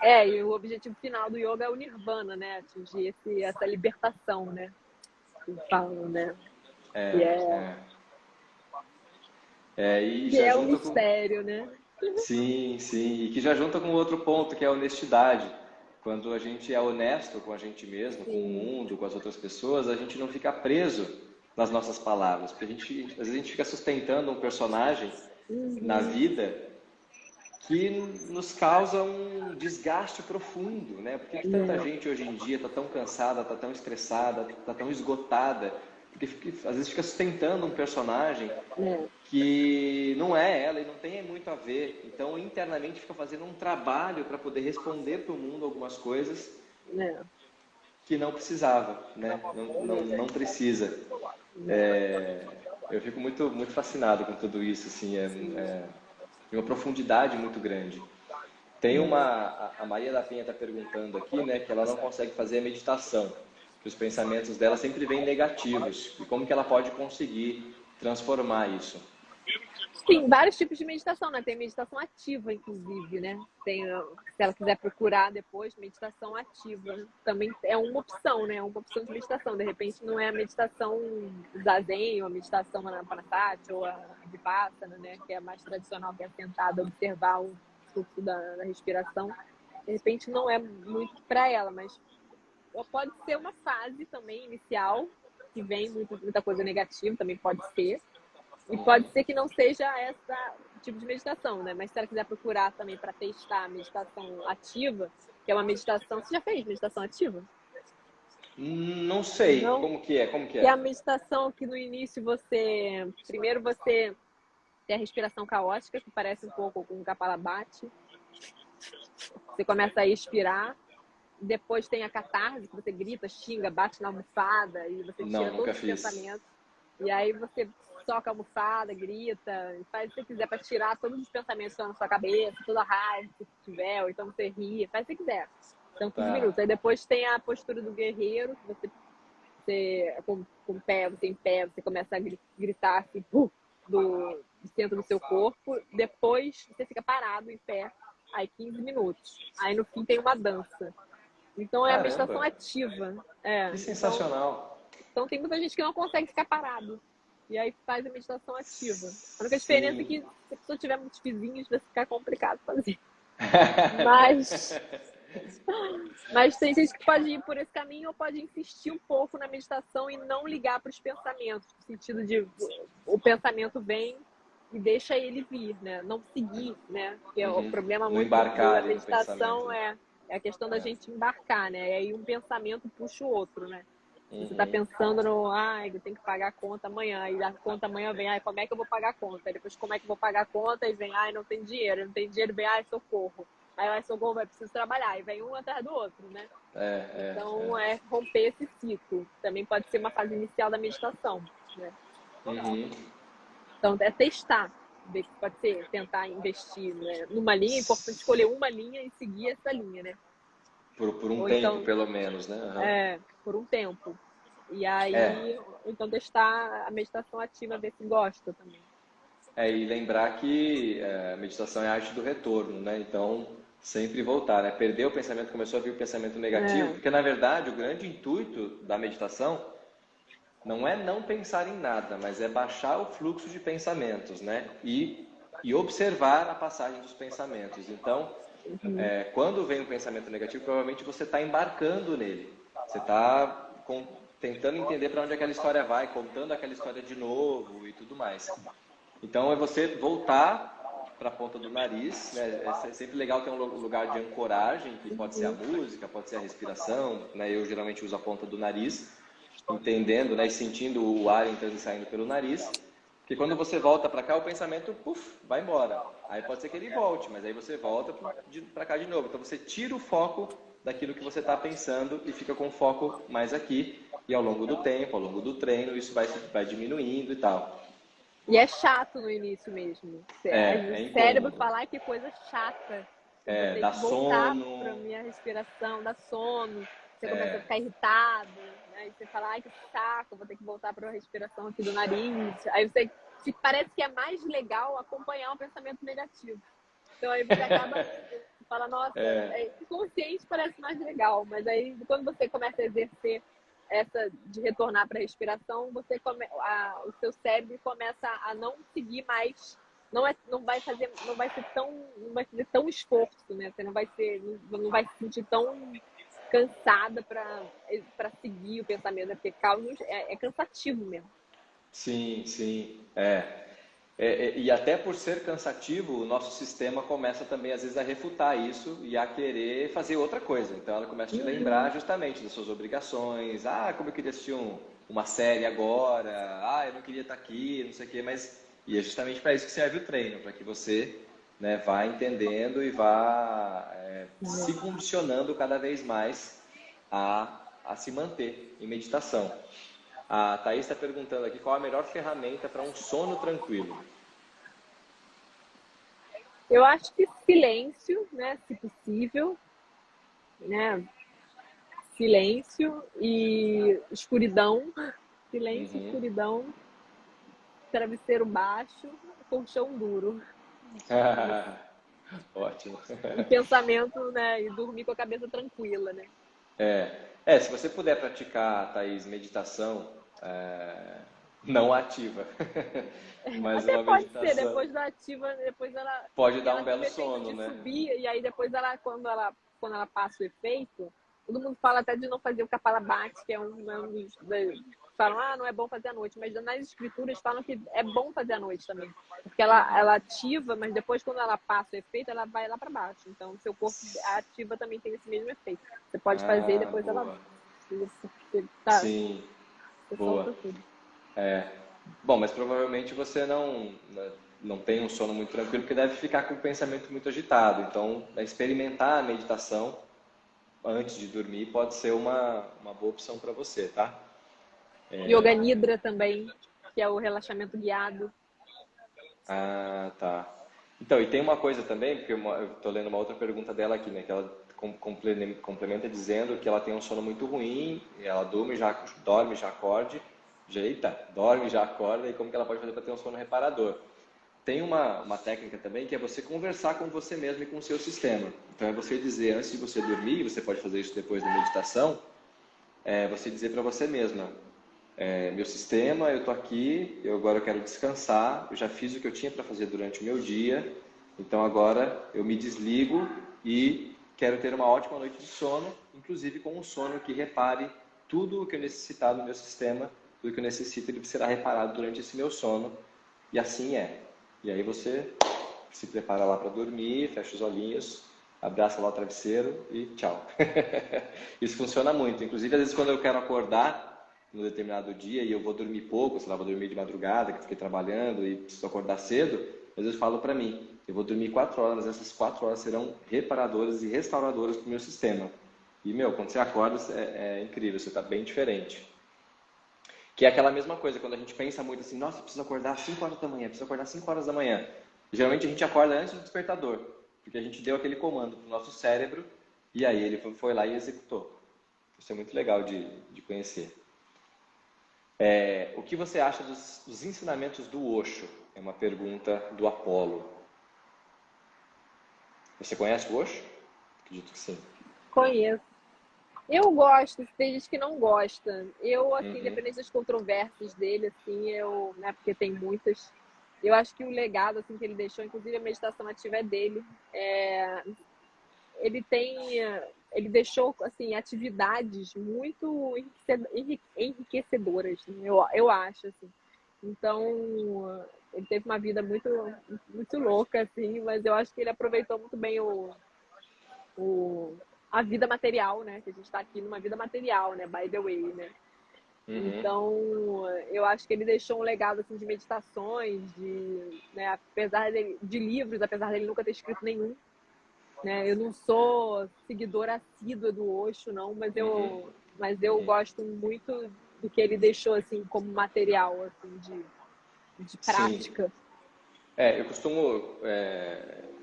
A: E o objetivo final do yoga é o nirvana, né? Atingir essa libertação, né? Que falam, né?
C: E
A: que
C: já
A: é o
C: junta
A: mistério, né?
C: Sim, sim. E que já junta com outro ponto, que é a honestidade. Quando a gente é honesto com a gente mesmo, com o mundo, com as outras pessoas, a gente não fica preso nas nossas palavras. Porque às vezes a gente fica sustentando um personagem na vida que nos causa um desgaste profundo, né? Por que tanta gente hoje em dia está tão cansada, está tão estressada, está tão esgotada? Porque às vezes fica sustentando um personagem que não é ela e não tem muito a ver. Então, internamente fica fazendo um trabalho para poder responder para o mundo algumas coisas que não precisava, né? Não precisa. Eu fico muito, muito fascinado com tudo isso, assim, de uma profundidade muito grande. Tem a Maria da Penha está perguntando aqui, né, que ela não consegue fazer a meditação, que os pensamentos dela sempre vêm negativos, e como que ela pode conseguir transformar isso?
A: Tem vários tipos de meditação, né? Tem meditação ativa, inclusive, né? Tem, se ela quiser procurar depois, meditação ativa. Também é uma opção, né? Uma opção de meditação. De repente, não é a meditação zazen, ou a meditação anapanasati, ou a vipassana, né? Que é a mais tradicional, que é sentada, observar o fluxo da respiração. De repente, não é muito para ela, mas pode ser uma fase também inicial, que vem muita coisa negativa, também pode ser. E pode ser que não seja esse tipo de meditação, né? Mas se ela quiser procurar também para testar a meditação ativa, que é uma meditação... Você já fez meditação ativa?
C: Não sei. Não? Como que é?
A: Que é a meditação que no início primeiro você tem a respiração caótica, que parece um pouco com o Kapalabhati. Você começa a expirar. Depois tem a catarse, que você grita, xinga, bate na almofada e você tira todos os pensamentos. E aí você soca a almofada, grita, faz o que você quiser para tirar todos os pensamentos que estão na sua cabeça, toda a raiva que tiver, ou então você ri, faz o que você quiser. Então, 15 minutos. Aí depois tem a postura do guerreiro, que você com o pé, você em pé, você começa a gritar assim, do centro do seu corpo. Depois você fica parado em pé, aí 15 minutos. Aí no fim tem uma dança. Então é a meditação ativa.
C: Que sensacional.
A: Então tem muita gente que não consegue ficar parado. E aí faz a meditação ativa. A única diferença é que se a pessoa tiver muitos vizinhos, vai ficar complicado fazer. Mas tem gente que pode ir por esse caminho ou pode insistir um pouco na meditação e não ligar para os pensamentos. No sentido de o pensamento vem e deixa ele vir, né? Não seguir, né? Porque o problema muito da meditação é a questão da gente embarcar, né? E aí um pensamento puxa o outro, né? Você tá pensando eu tenho que pagar a conta amanhã, e a conta amanhã vem, como é que eu vou pagar a conta? Aí depois, como é que eu vou pagar a conta? E vem, não tem dinheiro, vem, socorro. Aí, socorro, vai preciso trabalhar, e vem um atrás do outro, né? Então, é romper esse ciclo. Também pode ser uma fase inicial da meditação, né? Então, é testar, ver que pode ser, tentar investir, né, numa linha. É importante escolher uma linha e seguir essa linha, né?
C: Por um
A: Ou
C: tempo,
A: então,
C: pelo menos, né? Uhum.
A: por um tempo. E aí,
C: É,
A: ou então testar a meditação ativa, ver se gosta também.
C: e lembrar que a meditação é a arte do retorno, né? Então, sempre voltar, né? Perder o pensamento, começou a vir o pensamento negativo,
A: É.
C: porque na verdade o grande intuito da meditação não é não pensar em nada, mas é baixar o fluxo de pensamentos, né? E observar a passagem dos pensamentos. Então,
A: Uhum.
C: quando vem um pensamento negativo, provavelmente você está embarcando nele. Você está tentando entender para onde aquela história vai, contando aquela história de novo e tudo mais. Então, é você voltar para a ponta do nariz, né? É sempre legal ter um lugar de ancoragem, que pode ser a música, pode ser a respiração, né? Eu geralmente uso a ponta do nariz, entendendo, né? E sentindo o ar entrando e saindo pelo nariz. Porque quando você volta para cá, o pensamento, puf, vai embora. Aí pode ser que ele volte, mas aí você volta para cá de novo. Então você tira o foco daquilo que você está pensando e fica com o foco mais aqui. E ao longo do tempo, ao longo do treino, isso vai diminuindo e tal.
A: E é chato no início mesmo.
C: É
A: O cérebro
C: incômodo.
A: falar que coisa chata. Eu vou ter
C: Dá
A: que voltar para
C: sono.
A: minha respiração, dá sono. Você começa a
C: É,
A: ficar irritado, né? E você fala, ai, que saco, vou ter que voltar para a respiração aqui do nariz. Aí você parece que é mais legal acompanhar um pensamento negativo. Então aí você acaba, fala, nossa, inconsciente parece mais legal, mas aí quando você começa a exercer essa de retornar para a respiração, o seu cérebro começa a não seguir mais, não vai fazer tão esforço, né? Você não vai se sentir tão cansada para seguir o pensamento, né? Porque é cansativo mesmo.
C: sim, sim. E até por ser cansativo, o nosso sistema começa também, às vezes, a refutar isso e a querer fazer outra coisa. Então, ela começa a te lembrar justamente das suas obrigações. Ah, como eu queria assistir uma série agora. Ah, eu não queria estar aqui, não sei o quê. E é justamente para isso que serve o treino, para que você, né, vá entendendo e vá se condicionando cada vez mais a se manter em meditação. A Thaís está perguntando aqui qual a melhor ferramenta para um sono tranquilo.
A: Eu acho que silêncio, né, se possível, né, silêncio e escuridão, silêncio,
C: Uhum.
A: escuridão, travesseiro baixo, colchão duro.
C: Ótimo.
A: E pensamento, né, e dormir com a cabeça tranquila, né?
C: Se você puder praticar, Thaís, meditação não ativa, mas
A: Até
C: uma
A: pode ser,
C: meditação
A: depois da ativa, depois
C: pode dar
A: ela
C: um
A: tem
C: belo
A: um efeito
C: sono,
A: de
C: né?
A: subir, e aí depois quando ela passa o efeito, todo mundo fala até de não fazer o Kapalabhati, que é um dos, falam, não é bom fazer à noite, mas nas escrituras falam que é bom fazer à noite também, porque ela ativa, mas depois quando ela passa o efeito, ela vai lá para baixo, então o seu corpo ativa também tem esse mesmo efeito. Você pode fazer e
C: Ah,
A: depois ela
C: boa.
A: tá,
C: Sim,
A: você solta
C: boa.
A: tudo.
C: Bom, mas provavelmente você não tem um sono muito tranquilo, porque deve ficar com o pensamento muito agitado. Então, experimentar a meditação antes de dormir pode ser uma boa opção para você, tá?
A: Yoga Nidra também, que é o relaxamento guiado.
C: Ah, tá. Então, e tem uma coisa também, porque eu tô lendo uma outra pergunta dela aqui, né? Que ela complementa dizendo que ela tem um sono muito ruim, e ela dorme, já acorde, dorme, já acorda, e como que ela pode fazer para ter um sono reparador? Tem uma técnica também que é você conversar com você mesmo e com o seu sistema. Então, é você dizer antes de você dormir, você pode fazer isso depois da meditação, você dizer para você mesma, meu sistema, eu estou aqui, agora eu quero descansar, eu já fiz o que eu tinha para fazer durante o meu dia, então agora eu me desligo e quero ter uma ótima noite de sono, inclusive com um sono que repare tudo o que eu necessitar do meu sistema, tudo que eu necessito, ele será reparado durante esse meu sono, e assim é. E aí você se prepara lá para dormir, fecha os olhinhos, abraça lá o travesseiro e tchau. Isso funciona muito. Inclusive, às vezes, quando eu quero acordar no determinado dia e eu vou dormir pouco, sei lá, vou dormir de madrugada, que fiquei trabalhando e preciso acordar cedo, às vezes eu falo para mim, eu vou dormir 4 horas, essas 4 horas serão reparadoras e restauradoras para o meu sistema. E, quando você acorda, é incrível, você está bem diferente. Que é aquela mesma coisa, quando a gente pensa muito assim, nossa, preciso acordar às 5 horas da manhã, preciso acordar às 5 horas da manhã. Geralmente a gente acorda antes do despertador, porque a gente deu aquele comando para o nosso cérebro E aí ele foi lá e executou. Isso é muito legal de conhecer. O que você acha dos ensinamentos do Osho? É uma pergunta do Apolo. Você conhece o Osho? Acredito que sim.
A: Conheço. Eu gosto, tem gente que não gosta. Eu, assim,
C: Uhum,
A: independente das controvérsias dele, assim, né, porque tem muitas, eu acho que o legado, assim, que ele deixou, inclusive a meditação ativa é dele, ele tem, ele deixou, assim, atividades muito enriquecedoras, né, eu acho, assim. Então, ele teve uma vida muito, muito louca, assim, mas eu acho que ele aproveitou muito bem o, a vida material, né? Que a gente está aqui numa vida material, né? By the way, né?
C: uhum,
A: Então, eu acho que ele deixou um legado assim de meditações, né? Apesar de livros, apesar dele nunca ter escrito nenhum, né? Eu não sou seguidora assídua do Osho, não,
C: uhum,
A: mas eu
C: uhum.
A: gosto muito do que ele deixou assim como material assim de
C: Sim.
A: prática.
C: Eu costumo.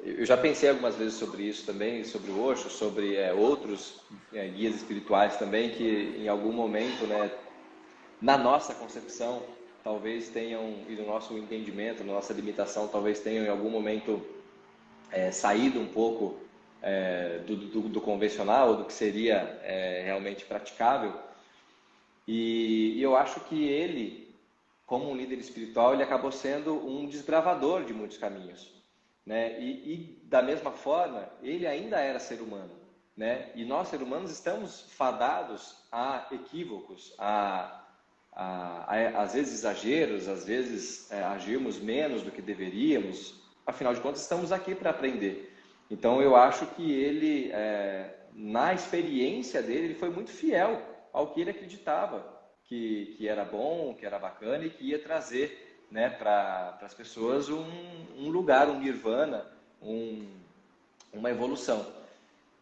C: Eu já pensei algumas vezes sobre isso também, sobre o Osho, sobre outros guias espirituais também, que em algum momento, né, na nossa concepção, talvez tenham, e no nosso entendimento, na nossa limitação, talvez tenham em algum momento saído um pouco do convencional, do que seria realmente praticável. E eu acho que ele, como um líder espiritual, ele acabou sendo um desbravador de muitos caminhos, né? E da mesma forma, ele ainda era ser humano, né? E nós, seres humanos, estamos fadados a equívocos, às vezes exageros, às vezes agirmos menos do que deveríamos. Afinal de contas, estamos aqui para aprender. Então, eu acho que ele, na experiência dele, ele foi muito fiel ao que ele acreditava que era bom, que era bacana e que ia trazer, né, para as pessoas um lugar, um nirvana, uma evolução.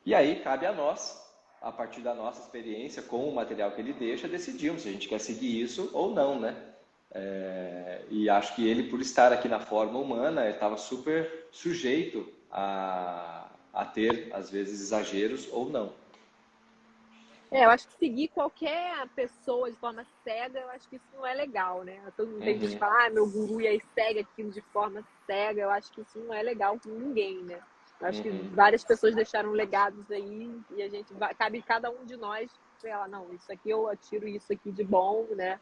C: E aí cabe a nós, a partir da nossa experiência com o material que ele deixa, decidirmos se a gente quer seguir isso ou não, né? E acho que ele, por estar aqui na forma humana, ele estava super sujeito a ter, às vezes, exageros ou não.
A: Eu acho que seguir qualquer pessoa de forma cega, eu acho que isso não é legal, né? Todo mundo tem gente que
C: Uhum,
A: fala, meu guru, e aí segue aquilo de forma cega. Eu acho que isso não é legal com ninguém, né? Eu acho que
C: uhum.
A: várias pessoas deixaram legados aí e cabe cada um de nós falar, não, isso aqui eu tiro isso aqui de bom, né?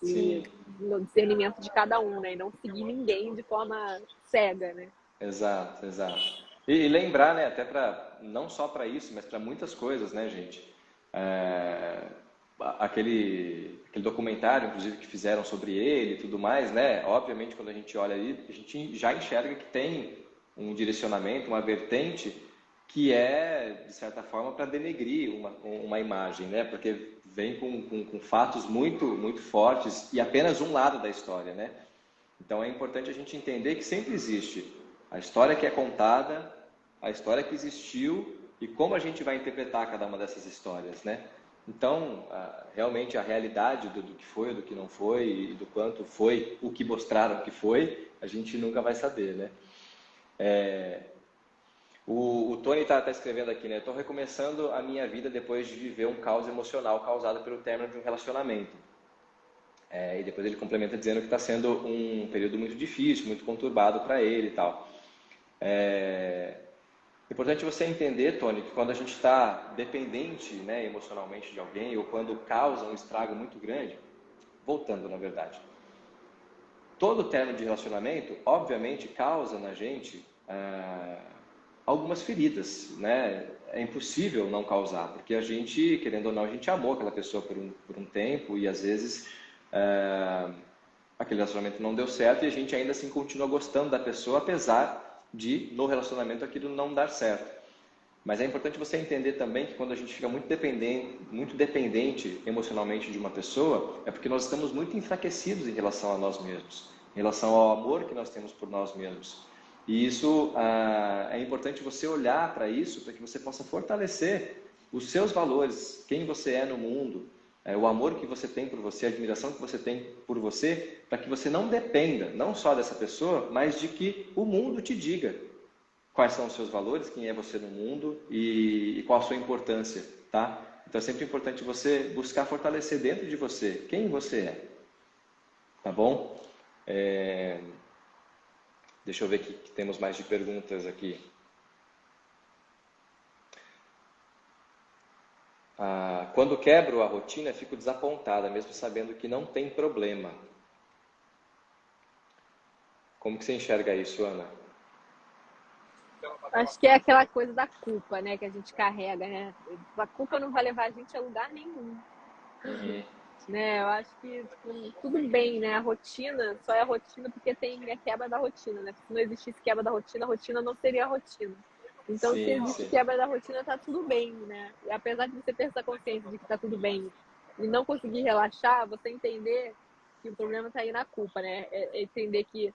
A: E
C: Sim,
A: no discernimento de cada um, né? E não seguir ninguém de forma cega, né?
C: exato, exato. E lembrar, né, até para, não só para isso, mas para muitas coisas, né, gente? É, aquele documentário, inclusive, que fizeram sobre ele e tudo mais, né? Obviamente, quando a gente olha ali, a gente já enxerga que tem um direcionamento, uma vertente que é, de certa forma, para denegrir uma imagem, né? Porque vem com fatos muito, muito fortes e apenas um lado da história, né? Então é importante a gente entender que sempre existe a história que é contada, a história que existiu e como a gente vai interpretar cada uma dessas histórias, né? Então, realmente a realidade do que foi, do que não foi e do quanto foi o que mostraram que foi, a gente nunca vai saber, né? O Tony está escrevendo aqui, né? Estou recomeçando a minha vida depois de viver um caos emocional causado pelo término de um relacionamento. E depois ele complementa dizendo que está sendo um período muito difícil, muito conturbado para ele e tal. É importante você entender, Tony, que quando a gente está dependente, né, emocionalmente de alguém ou quando causa um estrago muito grande, voltando na verdade, todo término de relacionamento, obviamente, causa na gente algumas feridas, né? É impossível não causar, porque a gente, querendo ou não, a gente amou aquela pessoa por um tempo e às vezes aquele relacionamento não deu certo e a gente ainda assim continua gostando da pessoa, apesar de no relacionamento aquilo não dar certo. Mas é importante você entender também que quando a gente fica muito dependente emocionalmente de uma pessoa, é porque nós estamos muito enfraquecidos em relação a nós mesmos, em relação ao amor que nós temos por nós mesmos. E isso é importante você olhar para isso, para que você possa fortalecer os seus valores, quem você é no mundo, o amor que você tem por você, a admiração que você tem por você, para que você não dependa, não só dessa pessoa, mas de que o mundo te diga quais são os seus valores, quem é você no mundo e qual a sua importância, tá? Então é sempre importante você buscar fortalecer dentro de você quem você é, tá bom? Deixa eu ver aqui, que temos mais de perguntas aqui. Quando quebro a rotina, fico desapontada, mesmo sabendo que não tem problema. Como que você enxerga isso, Ana?
A: Acho que é aquela coisa da culpa, né, que a gente carrega, né? A culpa não vai levar a gente a lugar nenhum,
C: Uhum.
A: né? Eu acho que tipo, tudo bem, né? A rotina só é rotina porque tem a quebra da rotina, né? Se não existisse quebra da rotina, a rotina não seria a rotina. Então, se
C: Sim,
A: existe
C: sim.
A: quebra da rotina, tá tudo bem, né? E apesar de você ter essa consciência de que tá tudo bem e não conseguir relaxar, você entender que o problema tá aí na culpa, né? É entender que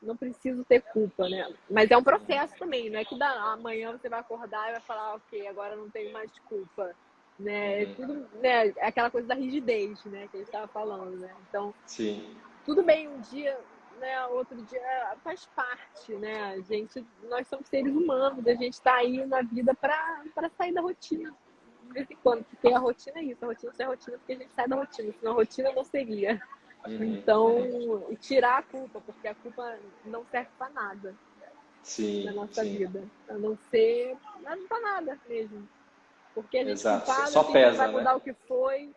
A: não preciso ter culpa, né? Mas é um processo também, não é que amanhã você vai acordar e vai falar, ok, agora não tenho mais culpa, né? É
C: Uhum.
A: tudo, né? É aquela coisa da rigidez, né? Que a gente estava falando, né? Então,
C: Sim.
A: tudo bem, um dia, né? Outro dia faz parte, né? Nós somos seres humanos, a gente está aí na vida para sair da rotina. De vez em quando, porque a rotina é isso, a rotina só é rotina porque a gente sai da rotina, senão a rotina não seria.
C: Uhum.
A: Então, e tirar a culpa, porque a culpa não serve para nada na
C: Sim,
A: nossa
C: sim.
A: vida, a não ser para nada mesmo. Porque a gente
C: Exato.
A: culpada,
C: Só
A: assim, não vai
C: pesa, né?
A: mudar o que foi,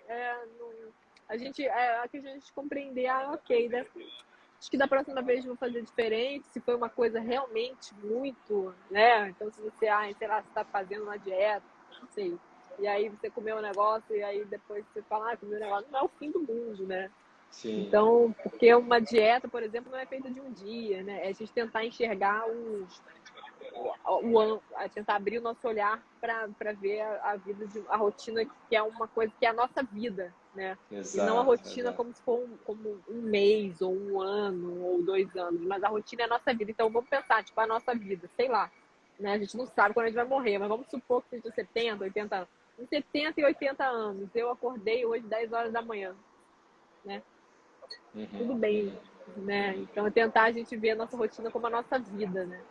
A: a que a gente compreender, ok, acho que da próxima vez eu vou fazer diferente, se foi uma coisa realmente muito, né? Então, se você, sei lá, você está fazendo uma dieta, não sei, e aí você comeu um negócio, e aí depois você fala, comeu um negócio, não é o fim do mundo, né?
C: Sim.
A: Então, porque uma dieta, por exemplo, não é feita de um dia, né? É a gente tentar enxergar tentar abrir o nosso olhar para ver a vida, a rotina, que é uma coisa que é a nossa vida, né? E não a
C: Exato,
A: rotina
C: exato.
A: como se for como um mês, ou um ano, ou 2 anos, mas a rotina é a nossa vida. Então, vamos pensar, tipo, a nossa vida, sei lá, né? A gente não sabe quando a gente vai morrer, mas vamos supor que seja 70, 80 anos. Em 70 e 80 anos, eu acordei hoje 10 horas da manhã, né?
C: Uhum.
A: Tudo bem,
C: Uhum.
A: né? Então, é tentar a gente ver a nossa rotina como a nossa vida, né?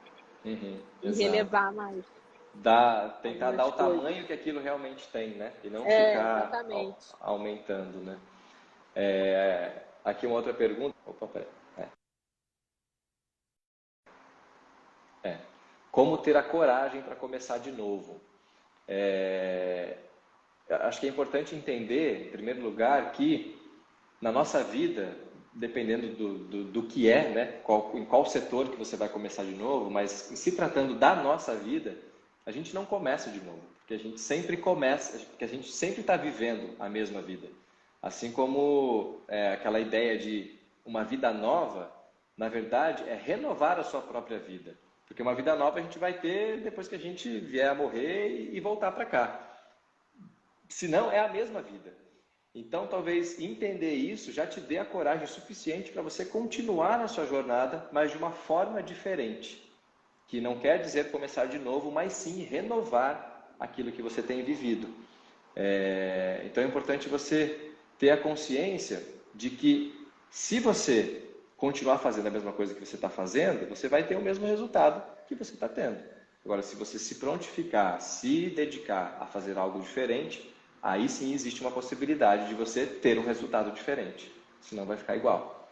C: Uhum.
A: E
C: Exato.
A: relevar mais
C: Tentar dar
A: algumas
C: o
A: coisas.
C: tamanho que aquilo realmente tem, né? E não ficar
A: Exatamente.
C: aumentando, né? Aqui uma outra pergunta. Opa, peraí. É. Como ter a coragem para começar de novo? É, Acho que é importante entender, em primeiro lugar, que na nossa vida, dependendo do que é, né? Em qual setor que você vai começar de novo, mas se tratando da nossa vida, a gente não começa de novo, porque a gente sempre começa, porque a gente sempre está vivendo a mesma vida. Assim como aquela ideia de uma vida nova, na verdade, é renovar a sua própria vida. Porque uma vida nova a gente vai ter depois que a gente vier a morrer e voltar para cá. Se não, é a mesma vida. Então, talvez entender isso já te dê a coragem suficiente para você continuar na sua jornada, mas de uma forma diferente. Que não quer dizer começar de novo, mas sim renovar aquilo que você tem vivido. Então, é importante você ter a consciência de que se você continuar fazendo a mesma coisa que você está fazendo, você vai ter o mesmo resultado que você está tendo. Agora, se você se prontificar, se dedicar a fazer algo diferente, aí sim existe uma possibilidade de você ter um resultado diferente. Senão vai ficar igual.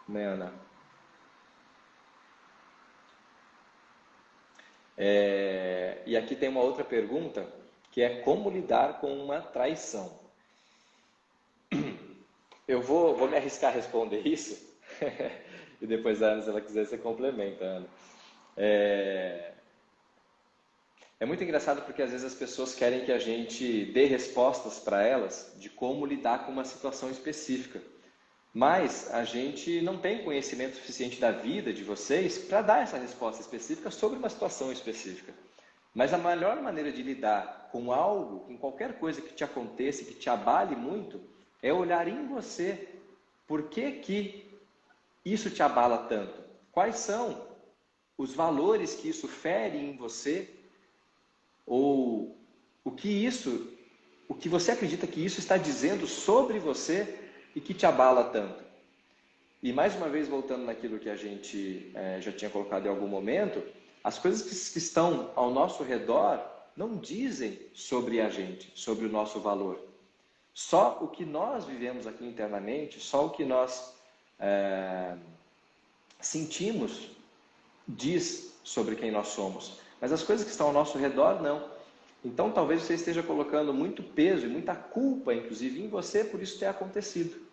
C: Né, Ana? E aqui tem uma outra pergunta, que é como lidar com uma traição. Eu vou me arriscar a responder isso, e depois a Ana, se ela quiser, você complementa, Ana. É muito engraçado porque às vezes as pessoas querem que a gente dê respostas para elas de como lidar com uma situação específica. Mas a gente não tem conhecimento suficiente da vida de vocês para dar essa resposta específica sobre uma situação específica. Mas a melhor maneira de lidar com algo, com qualquer coisa que te aconteça, que te abale muito, é olhar em você. Por que isso te abala tanto? Quais são os valores que isso fere em você? Ou o que você acredita que isso está dizendo sobre você e que te abala tanto? E mais uma vez, voltando naquilo que a gente já tinha colocado em algum momento, as coisas que estão ao nosso redor não dizem sobre a gente, sobre o nosso valor. Só o que nós vivemos aqui internamente, só o que nós sentimos diz sobre quem nós somos. Mas as coisas que estão ao nosso redor, não. Então, talvez você esteja colocando muito peso e muita culpa, inclusive, em você por isso ter acontecido.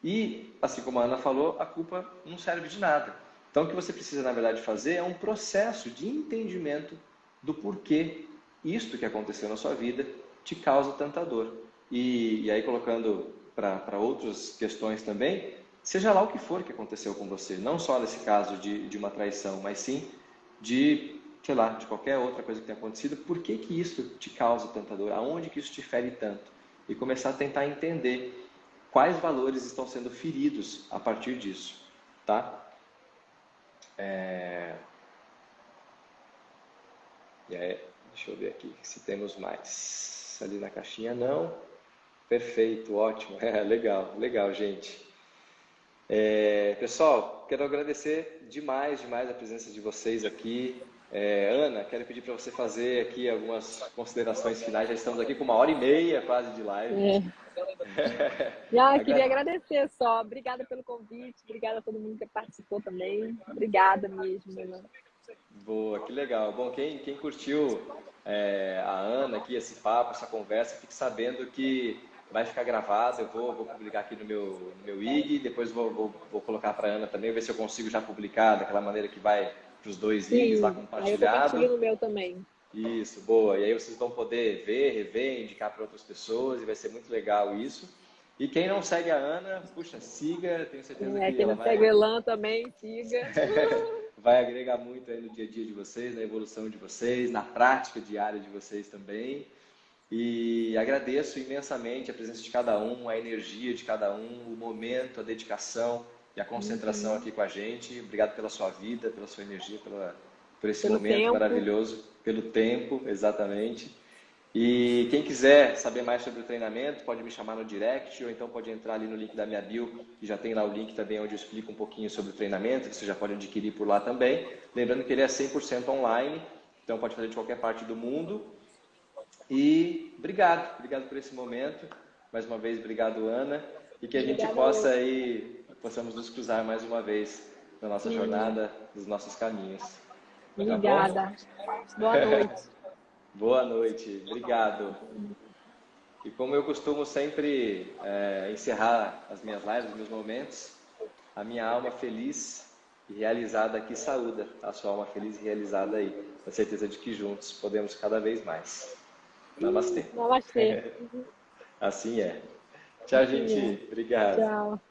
C: E, assim como a Ana falou, a culpa não serve de nada. Então, o que você precisa, na verdade, fazer é um processo de entendimento do porquê isto que aconteceu na sua vida te causa tanta dor. E aí, colocando para outras questões também, seja lá o que for que aconteceu com você, não só nesse caso de uma traição, mas sim de, sei lá, de qualquer outra coisa que tenha acontecido, por que que isso te causa tanta dor? Aonde que isso te fere tanto? E começar a tentar entender quais valores estão sendo feridos a partir disso, tá? E aí, deixa eu ver aqui se temos mais. Ali na caixinha não. Perfeito, ótimo. Legal, legal, gente. Pessoal, quero agradecer demais a presença de vocês aqui. Ana, quero pedir para você fazer aqui algumas considerações finais. Já estamos aqui com 1h30 quase de live.
A: Queria agradecer só. Obrigada pelo convite, obrigada a todo mundo que participou também. Obrigada mesmo.
C: Boa, que legal. Bom, quem curtiu a Ana aqui, esse papo, essa conversa, fique sabendo que vai ficar gravado. Eu vou publicar aqui no meu IG, depois vou colocar para a Ana também, ver se eu consigo já publicar daquela maneira que vai para os 2 IGs lá compartilhado.
A: Aí eu compartilho no meu também.
C: Isso, boa. E aí vocês vão poder ver, rever, indicar para outras pessoas e vai ser muito legal isso. E quem não segue a Ana, puxa, siga, tenho certeza que
A: quem
C: ela
A: não segue o Elan também, siga.
C: Vai agregar muito aí no dia a dia de vocês, na evolução de vocês, na prática diária de vocês também. E agradeço imensamente a presença de cada um, a energia de cada um, o momento, a dedicação e a concentração aqui com a gente. Obrigado pela sua vida, pela sua energia, por esse momento maravilhoso, pelo tempo, exatamente. E quem quiser saber mais sobre o treinamento, pode me chamar no direct ou então pode entrar ali no link da minha bio, que já tem lá o link também onde eu explico um pouquinho sobre o treinamento, que você já pode adquirir por lá também. Lembrando que ele é 100% online, então pode fazer de qualquer parte do mundo. E obrigado por esse momento. Mais uma vez, obrigado, Ana. E que a gente possamos nos cruzar mais uma vez na nossa jornada, nos nossos caminhos.
A: Obrigada. Boa noite.
C: Boa noite, obrigado. E como eu costumo sempre encerrar as minhas lives, os meus momentos, a minha alma feliz e realizada aqui saúda a sua alma feliz e realizada aí, com a certeza de que juntos podemos cada vez mais. Namastê.
A: Namastê.
C: Assim é. Tchau, gente. Obrigado.
A: Tchau.